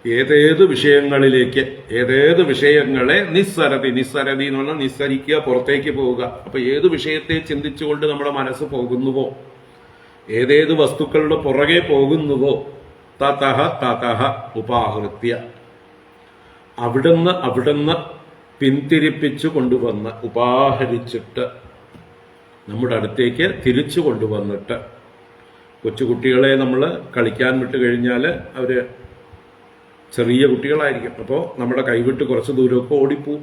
ഏതേത് വിഷയങ്ങളിലേക്ക്, ഏതേത് വിഷയങ്ങളെ നിസ്സരതി. നിസ്സരതി എന്ന് പറഞ്ഞാൽ നിസ്സരിക്കുക, പുറത്തേക്ക് പോവുക. അപ്പൊ ഏത് വിഷയത്തെ ചിന്തിച്ചുകൊണ്ട് നമ്മുടെ മനസ്സ് പോകുന്നുവോ, ഏതേത് വസ്തുക്കളുടെ പുറകെ പോകുന്നുവോ, തതഃ തതഃ ഉപാഹൃത്യ, അവിടുന്ന് പിന്തിരിപ്പിച്ചു കൊണ്ടുവന്ന്, ഉപാഹരിച്ചിട്ട് നമ്മുടെ അടുത്തേക്ക് തിരിച്ചു കൊണ്ടുവന്നിട്ട്. കൊച്ചുകുട്ടികളെ നമ്മൾ കളിക്കാൻ വിട്ട് കഴിഞ്ഞാൽ അവർ ചെറിയ കുട്ടികളായിരിക്കും. അപ്പോൾ നമ്മുടെ കൈവിട്ട് കുറച്ച് ദൂരമൊക്കെ ഓടിപ്പോവും.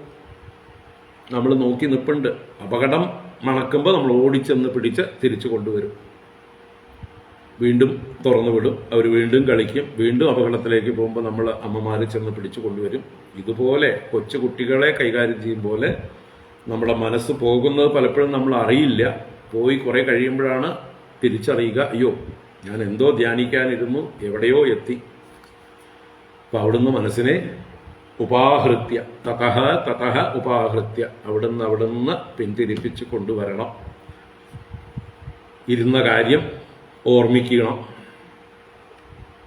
നമ്മൾ നോക്കി നിൽപ്പുണ്ട്. അപകടം മണക്കുമ്പോൾ നമ്മൾ ഓടിച്ചെന്ന് പിടിച്ച് തിരിച്ചു കൊണ്ടുവരും. വീണ്ടും തുറന്നു വിടും. അവർ വീണ്ടും കളിക്കും. വീണ്ടും അപകടത്തിലേക്ക് പോകുമ്പോൾ നമ്മൾ അമ്മമാർ ചെന്ന് പിടിച്ചു കൊണ്ടുവരും. ഇതുപോലെ കൊച്ചു കുട്ടികളെ കൈകാര്യം ചെയ്യും പോലെ നമ്മുടെ മനസ്സ് പോകുന്നത് പലപ്പോഴും നമ്മൾ അറിയില്ല. പോയി കുറെ കഴിയുമ്പോഴാണ് തിരിച്ചറിയുക, അയ്യോ ഞാൻ എന്തോ ധ്യാനിക്കാനിരുന്നു, എവിടെയോ എത്തി. അപ്പൊ അവിടുന്ന് മനസ്സിനെ ഉപാഹൃത്യ, തതഃ തതഃ ഉപാഹൃത്യ, അവിടുന്ന് പിന്തിരിപ്പിച്ച് കൊണ്ടുവരണം. ഇരുന്ന കാര്യം ഓർമ്മിക്കണം.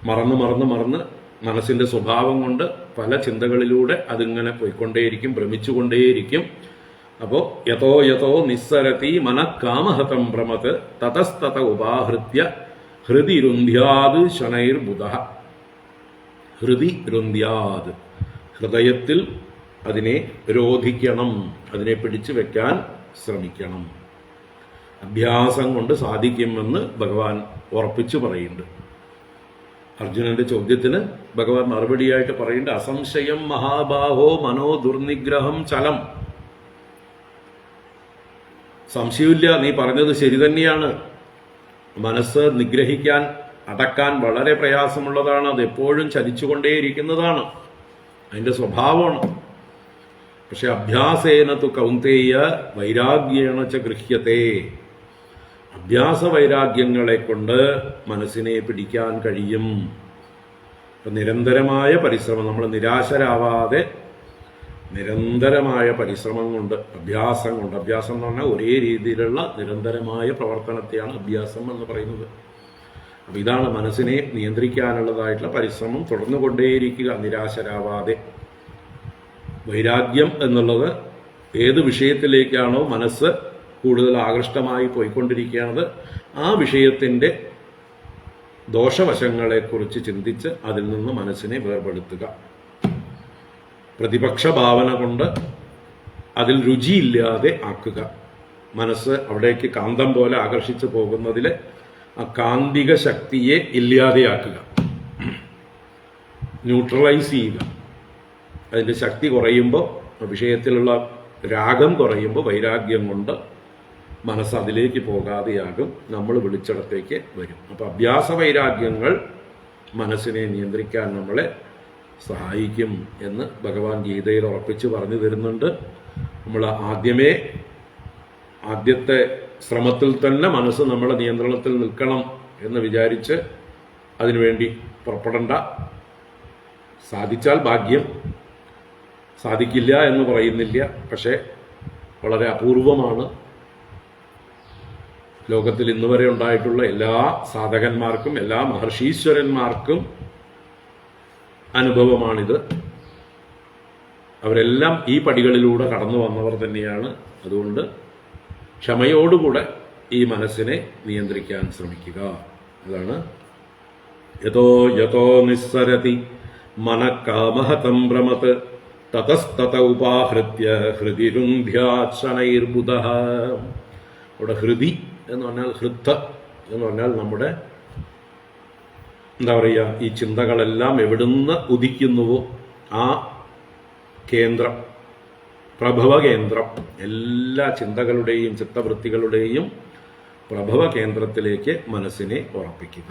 മറന്ന് മനസ്സിന്റെ സ്വഭാവം കൊണ്ട് പല ചിന്തകളിലൂടെ അതിങ്ങനെ പോയിക്കൊണ്ടേയിരിക്കും, ഭ്രമിച്ചുകൊണ്ടേയിരിക്കും. അപ്പോ യതോ നിസ്സരതി മനഃകാമഹതം ഭ്രമത് തതസ്തത ഉപാഹൃത്യ ഹൃദി രുന്ധ്യാത് ശനൈർബുധഃ. ഹൃദി രുന്ധ്യാത്, ഹൃദയത്തിൽ അതിനെ രോധിക്കണം, അതിനെ പിടിച്ചു വെക്കാൻ ശ്രമിക്കണം. അഭ്യാസം കൊണ്ട് സാധിക്കുമെന്ന് ഭഗവാൻ ഉറപ്പിച്ചു പറയുന്നുണ്ട്. അർജുനന്റെ ചോദ്യത്തിന് ഭഗവാൻ മറുപടിയായിട്ട് പറയുന്നുണ്ട്, അസംശയം മഹാബാഹോ മനോ ദുർനിഗ്രഹം ചലം. സംശയമില്ല, നീ പറഞ്ഞത് ശരി തന്നെയാണ്. മനസ്സ് നിഗ്രഹിക്കാൻ, അടക്കാൻ വളരെ പ്രയാസമുള്ളതാണ്. അത് എപ്പോഴും ചലിച്ചുകൊണ്ടേയിരിക്കുന്നതാണ്, അതിന്റെ സ്വഭാവമാണ്. പക്ഷെ അഭ്യാസേന തു കൗന്തേയ വൈരാഗ്യേണ ച ഗൃഹ്യത്തെ. അഭ്യാസ വൈരാഗ്യങ്ങളെ കൊണ്ട് മനസ്സിനെ പിടിക്കാൻ കഴിയും. നിരന്തരമായ പരിശ്രമം, നമ്മൾ നിരാശരാവാതെ നിരന്തരമായ പരിശ്രമം കൊണ്ട്, അഭ്യാസം കൊണ്ട്, അഭ്യാസം എന്ന് പറഞ്ഞാൽ ഒരേ രീതിയിലുള്ള നിരന്തരമായ പ്രവർത്തനത്തെയാണ് അഭ്യാസം എന്ന് പറയുന്നത്. അപ്പൊ ഇതാണ് മനസ്സിനെ നിയന്ത്രിക്കാനുള്ളതായിട്ടുള്ള പരിശ്രമം. തുടർന്നുകൊണ്ടേയിരിക്കുക നിരാശരാവാതെ. വൈരാഗ്യം എന്നുള്ളത് ഏത് വിഷയത്തിലേക്കാണോ മനസ്സ് കൂടുതൽ ആകൃഷ്ടമായി പോയിക്കൊണ്ടിരിക്കുന്നത് ആ വിഷയത്തിന്റെ ദോഷവശങ്ങളെക്കുറിച്ച് ചിന്തിച്ച് അതിൽ നിന്ന് മനസ്സിനെ വേർപെടുത്തുക. പ്രതിപക്ഷ ഭാവന കൊണ്ട് അതിൽ രുചിയില്ലാതെ ആക്കുക. മനസ്സ് അവിടേക്ക് കാന്തം പോലെ ആകർഷിച്ചു പോകുന്നതിൽ ആ കാന്തിക ശക്തിയെ ഇല്ലാതെയാക്കുക, ന്യൂട്രലൈസ് ചെയ്യുക. അതിൻ്റെ ശക്തി കുറയുമ്പോൾ, വിഷയത്തിലുള്ള രാഗം കുറയുമ്പോൾ വൈരാഗ്യം കൊണ്ട് മനസ്സ് അതിലേക്ക് പോകാതെയാകും, നമ്മൾ വിളിച്ചിടത്തേക്ക് വരും. അപ്പോൾ അഭ്യാസ വൈരാഗ്യങ്ങൾ മനസ്സിനെ നിയന്ത്രിക്കാൻ നമ്മളെ സഹായിക്കും എന്ന് ഭഗവാൻ ഗീതയിൽ ഉറപ്പിച്ച് പറഞ്ഞു തരുന്നുണ്ട്. നമ്മൾ ആദ്യത്തെ ശ്രമത്തിൽ തന്നെ മനസ്സ് നമ്മുടെ നിയന്ത്രണത്തിൽ നിൽക്കണം എന്ന് വിചാരിച്ച് അതിനുവേണ്ടി പുറപ്പെടണ്ട. സാധിച്ചാൽ ഭാഗ്യം, സാധിക്കില്ല എന്ന് പറയുന്നില്ല. പക്ഷേ വളരെ അപൂർവമാണ്. ലോകത്തിൽ ഇന്ന് വരെ ഉണ്ടായിട്ടുള്ള എല്ലാ സാധകന്മാർക്കും, എല്ലാ മഹർഷീശ്വരന്മാർക്കും അനുഭവമാണിത്. അവരെല്ലാം ഈ പടികളിലൂടെ കടന്നു വന്നവർ തന്നെയാണ്. അതുകൊണ്ട് ക്ഷമയോടുകൂടെ ഈ മനസ്സിനെ നിയന്ത്രിക്കാൻ ശ്രമിക്കുക. അതാണ് യതോ നിസ്സരതി മനഃകാമഹതം ഭ്രമത് തതസ്തത ഉപാഹൃത്യ ഹൃദിരുന്ധ്യാത് ശനൈർബുധഃ. അവിടെ ഹൃദി എന്ന് പറഞ്ഞാൽ, ഹൃദ എന്ന് പറഞ്ഞാൽ നമ്മുടെ എന്താ പറയുക, ഈ ചിന്തകളെല്ലാം എവിടുന്ന് ഉദിക്കുന്നുവോ ആ കേന്ദ്രം, പ്രഭവ കേന്ദ്രം, എല്ലാ ചിന്തകളുടെയും ചിത്തവൃത്തികളുടെയും പ്രഭവ കേന്ദ്രത്തിലേക്ക് മനസ്സിനെ ഉറപ്പിക്കുക.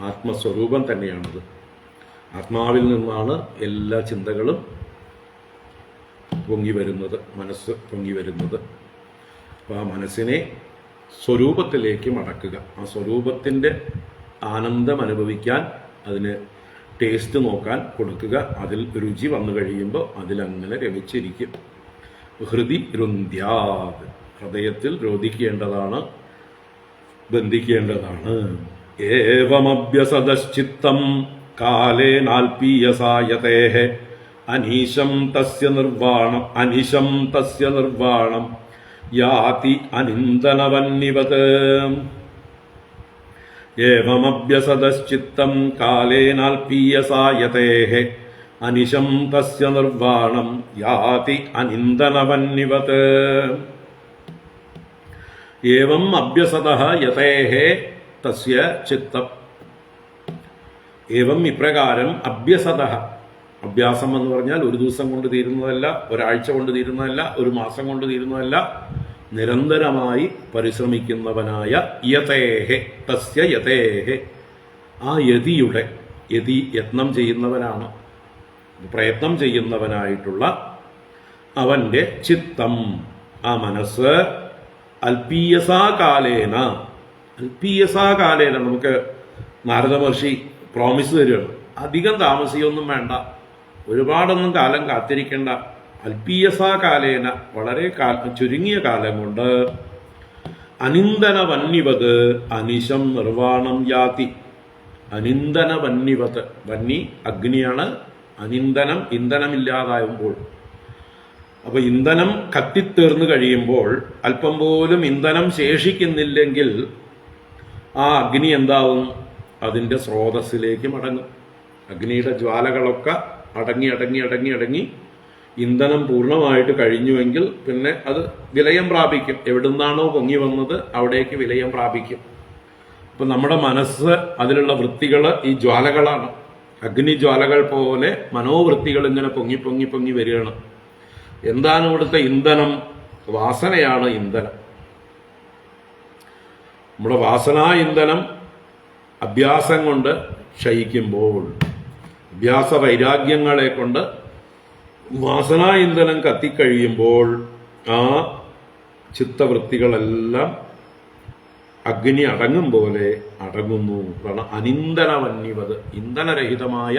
ആത്മസ്വരൂപം തന്നെയാണത്. ആത്മാവിൽ നിന്നാണ് എല്ലാ ചിന്തകളും പൊങ്ങി വരുന്നത്, മനസ്സ് പൊങ്ങി വരുന്നത്. അപ്പോൾ ആ മനസ്സിനെ സ്വരൂപത്തിലേക്ക് മടക്കുക, ആ സ്വരൂപത്തിൻ്റെ ആനന്ദം അനുഭവിക്കാൻ അതിന് ടേസ്റ്റ് നോക്കാൻ കൊടുക്കുക. അതിൽ രുചി വന്നു കഴിയുമ്പോൾ അതിലങ്ങനെ രമിച്ചിരിക്കും. ഹൃദി രുന്ധ്യാത്, ഹൃദയത്തിൽ രോധിക്കേണ്ടതാണ്, ബന്ധിക്കേണ്ടതാണ്. ഏവമഭ്യസദശ്ചിത്തം കാലേനാൽപീയസായതേഹ അനീശം തസ്യ നിർവാണം യാതി അനിന്ദനവന്നിവത്. ഏവമഭ്യസദശ്ചിത്തം കാലേനാൽപീയസായതേഹ അനിശം തസ്യ നിർവാണം യാതി അനിന്ദനവന്നിവത്. ഏവം അഭ്യസതഃ യതേഹ തസ്യ ചിത്തം. ഏവം ഇപ്രകാരം അഭ്യസതഃ, അഭ്യാസം എന്ന് പറഞ്ഞാൽ ഒരു ദിവസം കൊണ്ട് തീരുന്നതല്ല, ഒരാഴ്ച കൊണ്ട് തീരുന്നതല്ല, ഒരു മാസം കൊണ്ട് തീരുന്നതല്ല, നിരന്തരമായി പരിശ്രമിക്കുന്നവനായ യതേഹ തസ്യ യതേഹ, ആ യതിയുടെ, യതി യത്നം ചെയ്യുന്നവനാണ്, പ്രയത്നം ചെയ്യുന്നവനായിട്ടുള്ള അവൻ്റെ ചിത്തം, ആ മനസ്സ് അൽപീയസാകാലേന, അൽപീയസാകാലേന നമുക്ക് നാരദ മഹർഷി പ്രോമിസ് തരുകയാണ്. അധികം താമസിയൊന്നും വേണ്ട, ഒരുപാടൊന്നും കാലം കാത്തിരിക്കേണ്ട. അൽപീയസാകാലേന, വളരെ ചുരുങ്ങിയ കാലം കൊണ്ട് അനിന്ദന വന്യവത് അനിശം നിർവാണം യാതി. അനിന്ദന വന്യവത്, വന്നി അഗ്നിയാണ്, അനിന്ദനം ഇന്ധനമില്ലാതാകുമ്പോൾ. അപ്പൊ ഇന്ധനം കത്തിത്തീർന്നു കഴിയുമ്പോൾ അല്പം പോലും ഇന്ധനം ശേഷിക്കുന്നില്ലെങ്കിൽ ആ അഗ്നി എന്താവും? അതിൻ്റെ സ്രോതസ്സിലേക്ക് മടങ്ങും. അഗ്നിയുടെ ജ്വാലകളൊക്കെ അടങ്ങി അടങ്ങി അടങ്ങി അടങ്ങി ഇന്ധനം പൂർണ്ണമായിട്ട് കഴിഞ്ഞുവെങ്കിൽ പിന്നെ അത് വിലയം പ്രാപിക്കും. എവിടുന്നാണോ പൊങ്ങി വന്നത് അവിടേക്ക് വിലയം പ്രാപിക്കും. അപ്പം നമ്മുടെ മനസ്സ്, അതിലുള്ള വൃത്തികൾ ഈ ജ്വാലകളാണ്. അഗ്നിജ്വാലകൾ പോലെ മനോവൃത്തികൾ ഇങ്ങനെ പൊങ്ങി പൊങ്ങി പൊങ്ങി വരികയാണ്. എന്താണ് ഇവിടുത്തെ ഇന്ധനം? വാസനയാണ് ഇന്ധനം. നമ്മുടെ വാസനാ ഇന്ധനം അഭ്യാസം കൊണ്ട് ക്ഷയിക്കുമ്പോൾ, അഭ്യാസ വൈരാഗ്യങ്ങളെ കൊണ്ട് വാസനാ ഇന്ധനം കത്തിക്കഴിയുമ്പോൾ ആ ചിത്തവൃത്തികളെല്ലാം അഗ്നി അടങ്ങും പോലെ അടങ്ങുന്നു. കാരണം അനിന്ധനവന്യവത്, ഇന്ധനരഹിതമായ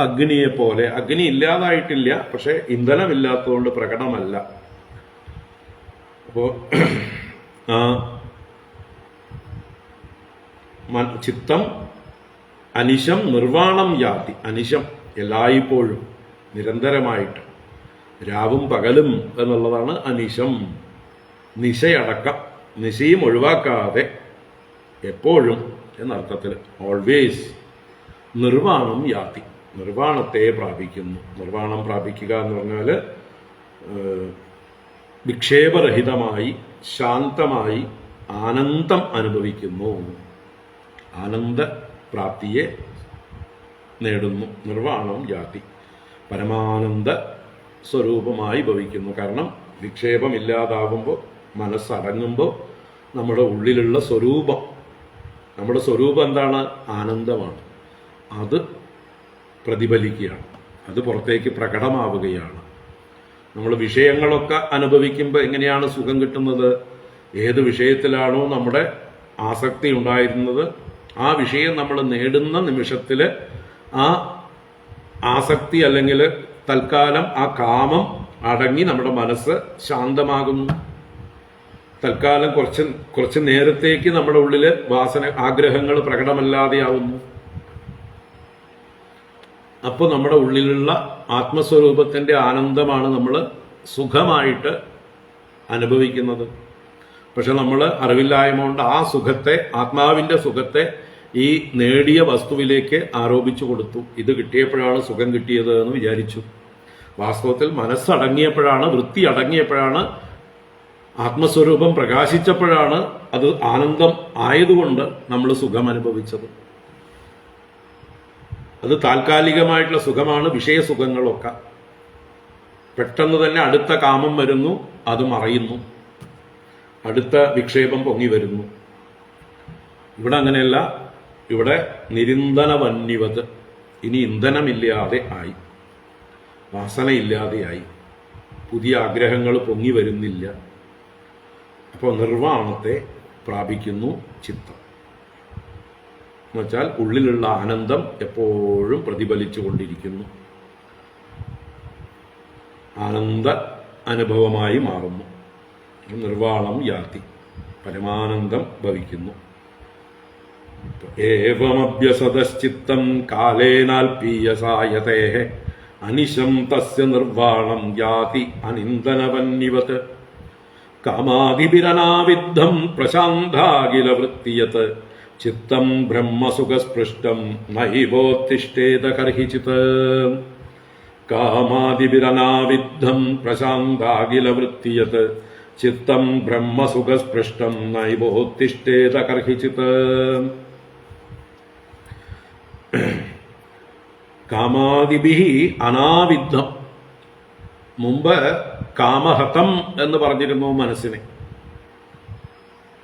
അഗ്നിയെ പോലെ. അഗ്നി ഇല്ലാതായിട്ടില്ല, പക്ഷെ ഇന്ധനമില്ലാത്തതുകൊണ്ട് പ്രകടമല്ല. അപ്പോ ആ ചിത്തം അനിശം നിർവാണം യാതി. അനിശം എല്ലായ്പ്പോഴും നിരന്തരമായിട്ട്, രാവും പകലും എന്നുള്ളതാണ് അനിശം. നിശയടക്കം, നിശയും ഒഴിവാക്കാതെ എപ്പോഴും എന്നർത്ഥത്തിൽ, ഓൾവേസ് നിർവാണം യാതി, നിർവാണത്തെ പ്രാപിക്കുന്നു. നിർവാണം പ്രാപിക്കുക എന്ന് പറഞ്ഞാൽ വിക്ഷേപരഹിതമായി ശാന്തമായി ആനന്ദം അനുഭവിക്കുന്നു, ആനന്ദപ്രാപ്തിയെ നേടുന്നു. നിർവാണം യാതി, പരമാനന്ദ സ്വരൂപമായി ഭവിക്കുന്നു. കാരണം വിക്ഷേപമില്ലാതാകുമ്പോൾ, മനസ്സടങ്ങുമ്പോൾ നമ്മുടെ ഉള്ളിലുള്ള സ്വരൂപം, നമ്മുടെ സ്വരൂപം എന്താണ്? ആനന്ദമാണ്. അത് പ്രതിഫലിക്കുകയാണ്, അത് പുറത്തേക്ക് പ്രകടമാവുകയാണ്. നമ്മൾ വിഷയങ്ങളൊക്കെ അനുഭവിക്കുമ്പോൾ എങ്ങനെയാണ് സുഖം കിട്ടുന്നത്? ഏത് വിഷയത്തിലാണോ നമ്മുടെ ആസക്തി ഉണ്ടായിരുന്നത്, ആ വിഷയം നമ്മൾ നേടുന്ന നിമിഷത്തിൽ ആ ആസക്തി അല്ലെങ്കിൽ തൽക്കാലം ആ കാമം അടങ്ങി നമ്മുടെ മനസ്സ് ശാന്തമാകുന്നു. തൽക്കാലം കുറച്ച് നേരത്തേക്ക് നമ്മുടെ ഉള്ളിൽ വാസന, ആഗ്രഹങ്ങൾ പ്രകടമല്ലാതെയാവുന്നു. അപ്പോൾ നമ്മുടെ ഉള്ളിലുള്ള ആത്മസ്വരൂപത്തിൻ്റെ ആനന്ദമാണ് നമ്മൾ സുഖമായിട്ട് അനുഭവിക്കുന്നത്. പക്ഷെ നമ്മൾ അറിവില്ലായ്മ കൊണ്ട് ആ സുഖത്തെ, ആത്മാവിൻ്റെ സുഖത്തെ ഈ നേടിയ വസ്തുവിലേക്ക് ആരോപിച്ചു കൊടുത്തു. ഇത് കിട്ടിയപ്പോഴാണ് സുഖം കിട്ടിയത് എന്ന് വിചാരിച്ചു. വാസ്തവത്തിൽ മനസ്സടങ്ങിയപ്പോഴാണ്, വൃത്തി അടങ്ങിയപ്പോഴാണ്, ആത്മസ്വരൂപം പ്രകാശിച്ചപ്പോഴാണ് അത് ആനന്ദം ആയതുകൊണ്ട് നമ്മൾ സുഖം അനുഭവിച്ചത്. അത് താൽക്കാലികമായിട്ടുള്ള സുഖമാണ്. വിഷയസുഖങ്ങളൊക്കെ പെട്ടെന്ന് തന്നെ അടുത്ത കാമം വരുന്നു, അത് മറയുന്നു, അടുത്ത വിക്ഷേപം പൊങ്ങി വരുന്നു. ഇവിടെ അങ്ങനെയല്ല. ഇവിടെ നിരിന്ധന വന്യവത്, ഇനി ഇന്ധനമില്ലാതെ ആയി, വാസനയില്ലാതെയായി, പുതിയ ആഗ്രഹങ്ങൾ പൊങ്ങി വരുന്നില്ല. അപ്പോൾ നിർവ്വാണത്തെ പ്രാപിക്കുന്നു ചിത്തം. എന്നുവെച്ചാൽ ഉള്ളിലുള്ള ആനന്ദം എപ്പോഴും പ്രതിഫലിച്ചു കൊണ്ടിരിക്കുന്നു, ആനന്ദ അനുഭവമായി മാറുന്നു. നിർവാണം യാതി, പരമാനന്ദം ഭവിക്കുന്നു. ഏവമഭ്യസതശ്ചിത്തം കാലേനാൽപീയസായതേ അനിശം തസ്യ നിർവാണം യാതി അനിന്ദനവന്യവത്. കാമാദിഭിരനാവിദ്ധം പ്രശാന്താഖില വൃത്തിയത് ചിത്തം ബ്രഹ്മസുഖസ്പൃഷ്ടം നൈവോത്തിഷ്ഠേത കർഹിചിത്. കാമാദിഭിരനാവിദ്ധം പ്രശാന്താഖില വൃത്തിയത് ചിത്തം ബ്രഹ്മസുഖസ്പൃഷ്ടം നൈവോത്തിഷ്ഠേത കർഹിചിത്. കാമാദിഭിഹി അനാവിദ്ധം. മുമ്പ് കാമഹതം എന്ന് പറഞ്ഞിരുന്നു മനസ്സിനെ.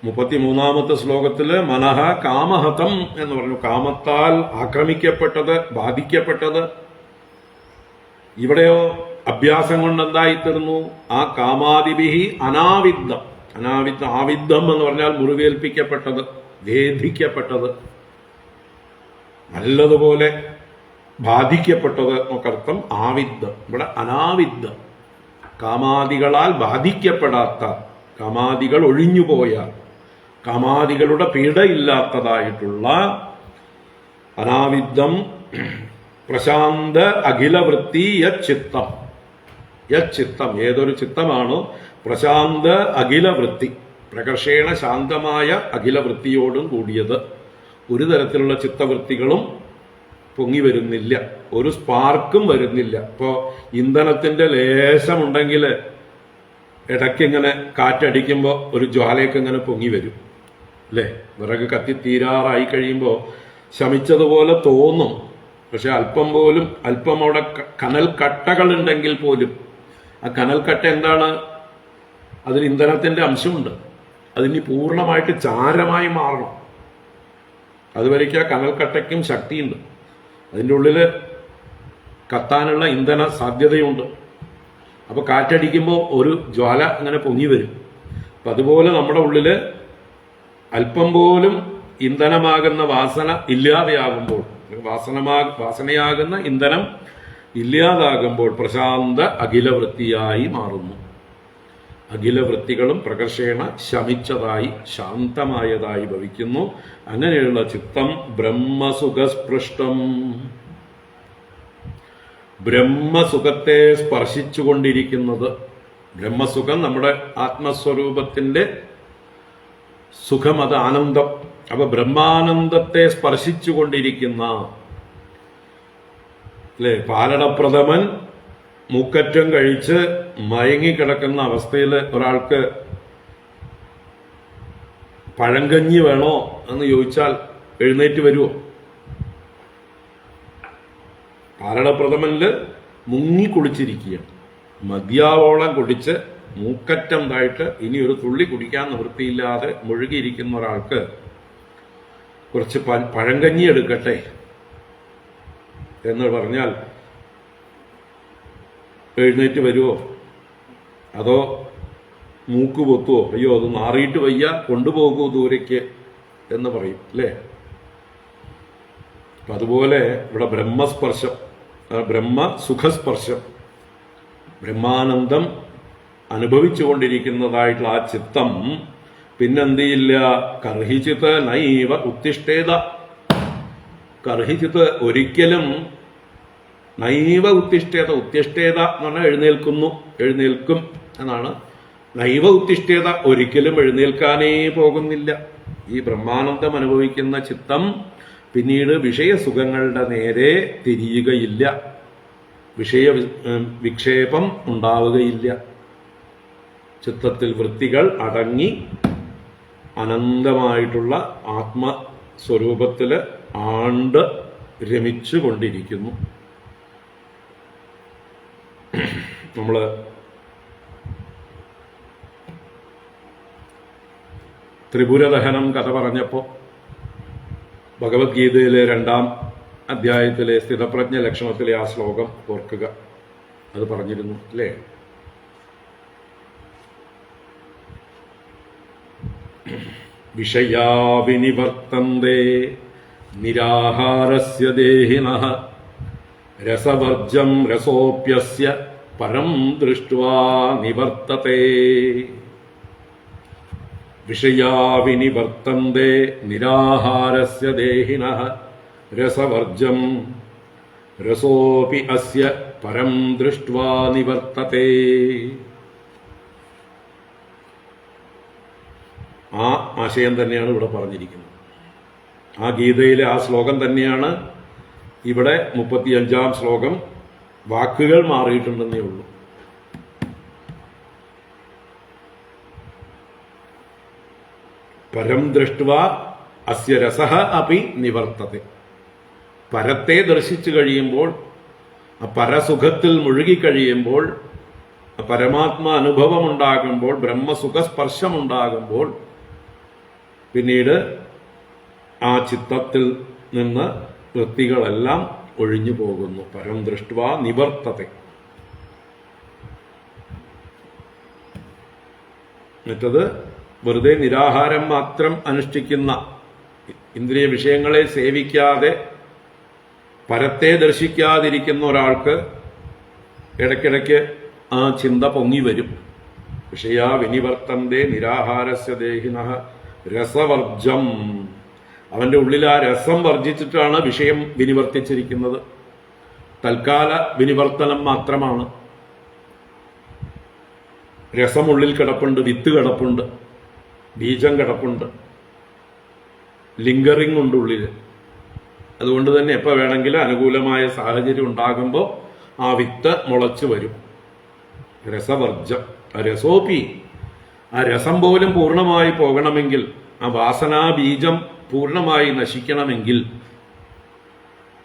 33-ാമത്തെ ശ്ലോകത്തില് മനഃ കാമഹതം എന്ന് പറഞ്ഞു. കാമത്താൽ ആക്രമിക്കപ്പെട്ടത്, ബാധിക്കപ്പെട്ടത്. ഇവിടെയോ അഭ്യാസം കൊണ്ട് എന്തായിത്തീർന്നു? ആ കാമാദിഭിഹി അനാവിദ്ധം. ആവിദ്ധം എന്ന് പറഞ്ഞാൽ മുറിവേൽപ്പിക്കപ്പെട്ടത്, വേദിക്കപ്പെട്ടത്, നല്ലതുപോലെ ബാധിക്കപ്പെട്ടത് എന്നൊക്കർത്ഥം ആവിദ്ധം. ഇവിടെ അനാവിദ്ധം, കാമാദികളാൽ ബാധിക്കപ്പെടാത്ത, കാമാദികൾ ഒഴിഞ്ഞുപോയ, കാമാദികളുടെ പീഡയില്ലാത്തതായിട്ടുള്ള അനാവിദ്ധം പ്രശാന്ത അഖിലവൃത്തി യച്ചിത്തം. യച്ചിത്തം, ഏതൊരു ചിത്തമാണോ പ്രശാന്ത അഖിലവൃത്തി, പ്രകർഷേണ ശാന്തമായ അഖിലവൃത്തിയോടും കൂടിയത്. ഒരു തരത്തിലുള്ള ചിത്തവൃത്തികളും പൊങ്ങി വരുന്നില്ല, ഒരു സ്പാർക്കും വരുന്നില്ല. ഇപ്പോൾ ഇന്ധനത്തിന്റെ ലേശമുണ്ടെങ്കിൽ ഇടയ്ക്കിങ്ങനെ കാറ്റടിക്കുമ്പോൾ ഒരു ജ്വാലയൊക്കെ ഇങ്ങനെ പൊങ്ങി വരും അല്ലേ? വിറക് കത്തിത്തീരാറായി കഴിയുമ്പോൾ ശമിച്ചതുപോലെ തോന്നും. പക്ഷെ അല്പം അവിടെ കനൽ കട്ടകളുണ്ടെങ്കിൽ പോലും ആ കനൽക്കട്ട എന്താണ്? അതിൽ ഇന്ധനത്തിന്റെ അംശമുണ്ട്. അതിനി പൂർണ്ണമായിട്ട് ചാരമായി മാറണം. അതുവരയ്ക്ക് ആ കനൽക്കട്ടയ്ക്കും ശക്തിയുണ്ട്, അതിൻ്റെ ഉള്ളിൽ കത്താനുള്ള ഇന്ധന സാധ്യതയുണ്ട്. അപ്പോൾ കാറ്റടിക്കുമ്പോൾ ഒരു ജ്വാല ഇങ്ങനെ പൊങ്ങി വരും. അപ്പം അതുപോലെ നമ്മുടെ ഉള്ളിൽ അല്പം പോലും ഇന്ധനമാകുന്ന വാസന ഇല്ലാതെയാകുമ്പോൾ, വാസനയാകുന്ന ഇന്ധനം ഇല്ലാതാകുമ്പോൾ പ്രശാന്ത അഖിലവൃത്തിയായി മാറുന്നു. അഖിലവൃത്തികളും പ്രകർഷേണ ശമിച്ചതായി, ശാന്തമായതായി ഭവിക്കുന്നു. അങ്ങനെയുള്ള ചിത്തം ബ്രഹ്മസുഖസ്പൃഷ്ടം, ബ്രഹ്മസുഖത്തെ സ്പർശിച്ചുകൊണ്ടിരിക്കുന്നത്. ബ്രഹ്മസുഖം നമ്മുടെ ആത്മസ്വരൂപത്തിന്റെ സുഖം, അത് ആനന്ദം. അപ്പൊ ബ്രഹ്മാനന്ദത്തെ സ്പർശിച്ചുകൊണ്ടിരിക്കുന്ന അല്ലേ? പാലടപ്രഥമൻ മൂക്കറ്റം കഴിച്ച് മയങ്ങിക്കിടക്കുന്ന അവസ്ഥയിൽ ഒരാൾക്ക് പഴങ്കഞ്ഞി വേണോ എന്ന് ചോദിച്ചാൽ എഴുന്നേറ്റ് വരുമോ? പാലടപ്രഥമനില് മുങ്ങി കുടിച്ചിരിക്കുകയാണ്, മദ്യാവോളം കുടിച്ച് മൂക്കറ്റം തായിട്ട് ഇനി ഒരു തുള്ളി കുടിക്കാൻ നിവൃത്തിയില്ലാതെ മുഴുകിയിരിക്കുന്ന ഒരാൾക്ക് കുറച്ച് പഴങ്കഞ്ഞി എടുക്കട്ടെ എന്ന് പറഞ്ഞാൽ എഴുന്നേറ്റ് വരുമോ? അതോ മൂക്ക് പൊത്തുവോ? അയ്യോ അത് മാറിയിട്ട് വയ്യ, കൊണ്ടുപോകൂ ദൂരേക്ക് എന്ന് പറയും അല്ലേ? അപ്പം അതുപോലെ ഇവിടെ ബ്രഹ്മസ്പർശം, ബ്രഹ്മസുഖസ്പർശം, ബ്രഹ്മാനന്ദം അനുഭവിച്ചുകൊണ്ടിരിക്കുന്നതായിട്ടുള്ള ആ ചിത്തം പിന്നെന്ത് ചെയ്യില്ല? കർഹിച്ചിത്ത് നൈവ ഉത്തിഷ്ഠേത. കർഹിച്ചിത്ത് ഒരിക്കലും, നൈവ ഉത്തിഷ്ഠേത, ഉത്തിഷ്ഠേത എന്ന് പറഞ്ഞാൽ എഴുന്നേൽക്കും എന്നാണ്. നൈവ ഉത്തിഷ്ഠേത, ഒരിക്കലും എഴുന്നേൽക്കാനേ പോകുന്നില്ല. ഈ ബ്രഹ്മാനന്ദം അനുഭവിക്കുന്ന ചിത്തം പിന്നീട് വിഷയസുഖങ്ങളുടെ നേരെ തിരിയുകയില്ല, വിക്ഷേപം ഉണ്ടാവുകയില്ല. ചിത്തത്തിൽ വൃത്തികൾ അടങ്ങി അനന്തമായിട്ടുള്ള ആത്മസ്വരൂപത്തിൽ ആണ്ട് രമിച്ചു കൊണ്ടിരിക്കുന്നു. നമ്മൾ ത്രിപുരദഹനം കഥ പറഞ്ഞപ്പോൾ ഭഗവത്ഗീതയിലെ 2-ാം അധ്യായത്തിലെ സ്ഥിതപ്രജ്ഞ ലക്ഷണത്തിലെ ആ ശ്ലോകം ഓർക്കുക. അത് പറഞ്ഞിരുന്നു അല്ലേ? വിഷയാ വിനിവർത്തന്തേ നിരാഹാരസ്യ ദേഹിനഃ രസവർജം രസോപ്യസ്യ പരം ദൃഷ്ട്വാ നിവർത്തതേ. വിഷയാ വിനിവർത്തന്തേ നിരാഹാരസ്യ ദേഹിനഃ രസവർജം രസോപി അസ്യ പരം ദൃഷ്ട്വാ നിവർത്തതേ. ആ ആശയം തന്നെയാണ് ഇവിടെ പറഞ്ഞിരിക്കുന്നത്. ആ ഗീതയിലെ ആ ശ്ലോകം തന്നെയാണ് ഇവിടെ 35-ാം ശ്ലോകം. വാക്കുകൾ മാറിയിട്ടുണ്ടെന്നേ ഉള്ളൂ. പരം ദൃഷ്ട്വാ അസ്യ രസഃ അപി നിവർത്തത്തെ. പരത്തെ ദർശിച്ചു കഴിയുമ്പോൾ, ആ പരസുഖത്തിൽ മുഴുകിക്കഴിയുമ്പോൾ, പരമാത്മാ അനുഭവമുണ്ടാകുമ്പോൾ, ബ്രഹ്മസുഖസ്പർശമുണ്ടാകുമ്പോൾ പിന്നീട് ആ ചിത്തത്തിൽ നിന്ന് വൃത്തികളെല്ലാം ഒഴിഞ്ഞു പോകുന്നു. പരം ദൃഷ്ട്വാ നിവർത്തത്തെ. മറ്റത് വെറുതെ നിരാഹാരം മാത്രം അനുഷ്ഠിക്കുന്ന, ഇന്ദ്രിയ വിഷയങ്ങളെ സേവിക്കാതെ പരത്തെ ദർശിക്കാതിരിക്കുന്ന ഒരാൾക്ക് ഇടയ്ക്കിടയ്ക്ക് ആ ചിന്ത പൊങ്ങി വരും. വിഷയാ വിനിവർത്തന്തേ നിരാഹാരസ്യ ദേഹിനഃ രസവർജം. അവന്റെ ഉള്ളിൽ ആ രസം വർജിച്ചിട്ടാണ് വിഷയം വിനിവർത്തിച്ചിരിക്കുന്നത്. തൽക്കാല വിനിവർത്തനം മാത്രമാണ്. രസമുള്ളിൽ കിടപ്പുണ്ട്, വിത്ത് കിടപ്പുണ്ട്, ബീജം കിടപ്പുണ്ട്, ലിംഗറിംഗ് ഉണ്ട് ഉള്ളിൽ. അതുകൊണ്ട് തന്നെ എപ്പോൾ വേണമെങ്കിലും അനുകൂലമായ സാഹചര്യം ഉണ്ടാകുമ്പോൾ ആ വിത്ത് മുളച്ചു വരും. രസവർജം. രസോപി, ആ രസം പോലും പൂർണ്ണമായി പോകണമെങ്കിൽ, ആ വാസനാ ബീജം പൂർണ്ണമായി നശിക്കണമെങ്കിൽ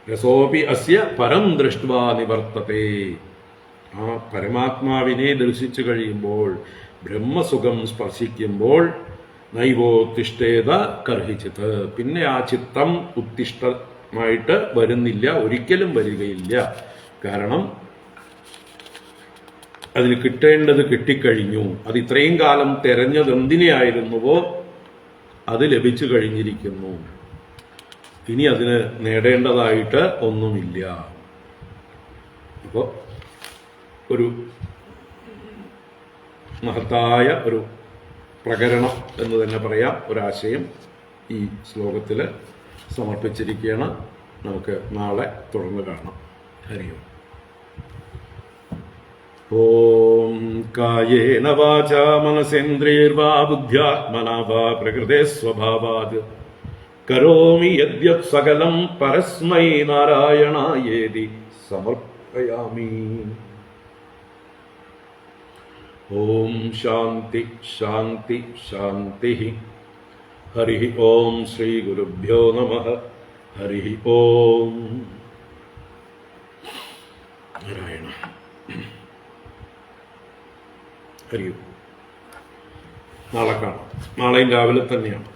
രസോപി അസ്യ പരം ദൃഷ്ട്വാ നിവർത്തത്തെ. ആ പരമാത്മാവിനെ ദർശിച്ചു കഴിയുമ്പോൾ, ബ്രഹ്മസുഖം സ്പർശിക്കുമ്പോൾ നൈവോത്തിഷ്ഠേത കർഹിച്ചിത്. പിന്നെ ആ ചിത്തം ഉത്തിഷ്ഠമായിട്ട് വരുന്നില്ല, ഒരിക്കലും വരികയില്ല. കാരണം അതിന് കിട്ടേണ്ടത് കിട്ടിക്കഴിഞ്ഞു. അത് ഇത്രയും കാലം തെരഞ്ഞത് എന്തിനെയായിരുന്നുവോ അത് ലഭിച്ചു കഴിഞ്ഞിരിക്കുന്നു. ഇനി അതിന് നേടേണ്ടതായിട്ട് ഒന്നുമില്ല. അപ്പോൾ ഒരു മഹത്തായ ഒരു പ്രകരണം എന്ന് തന്നെ പറയാം, ഒരാശയം ഈ ശ്ലോകത്തിൽ സമർപ്പിച്ചിരിക്കുകയാണ്. നമുക്ക് നാളെ തുടർന്ന് കാണാം. ഹരി ഓം. ഓം കായേന വാചാ മനസേന്ദ്രിയൈർവാ ബുദ്ധ്യാത്മനാ വാ പ്രകൃതേ സ്വഭാവാത് കരോമി യദ്യത് സകലം പരസ്മൈ നാരായണായേതി സമർപ്പയാമി. ഓം ശാന്തി ശാന്തി ശാന്തി. ഹരി ഓം ശ്രീ ഗുരുഭ്യോ നമഃ. ഹരി ഓം. നാരായണ. ഹരി ഓം. നാളെ കാണാം. നാളെയും രാവിലെ തന്നെയാണ്.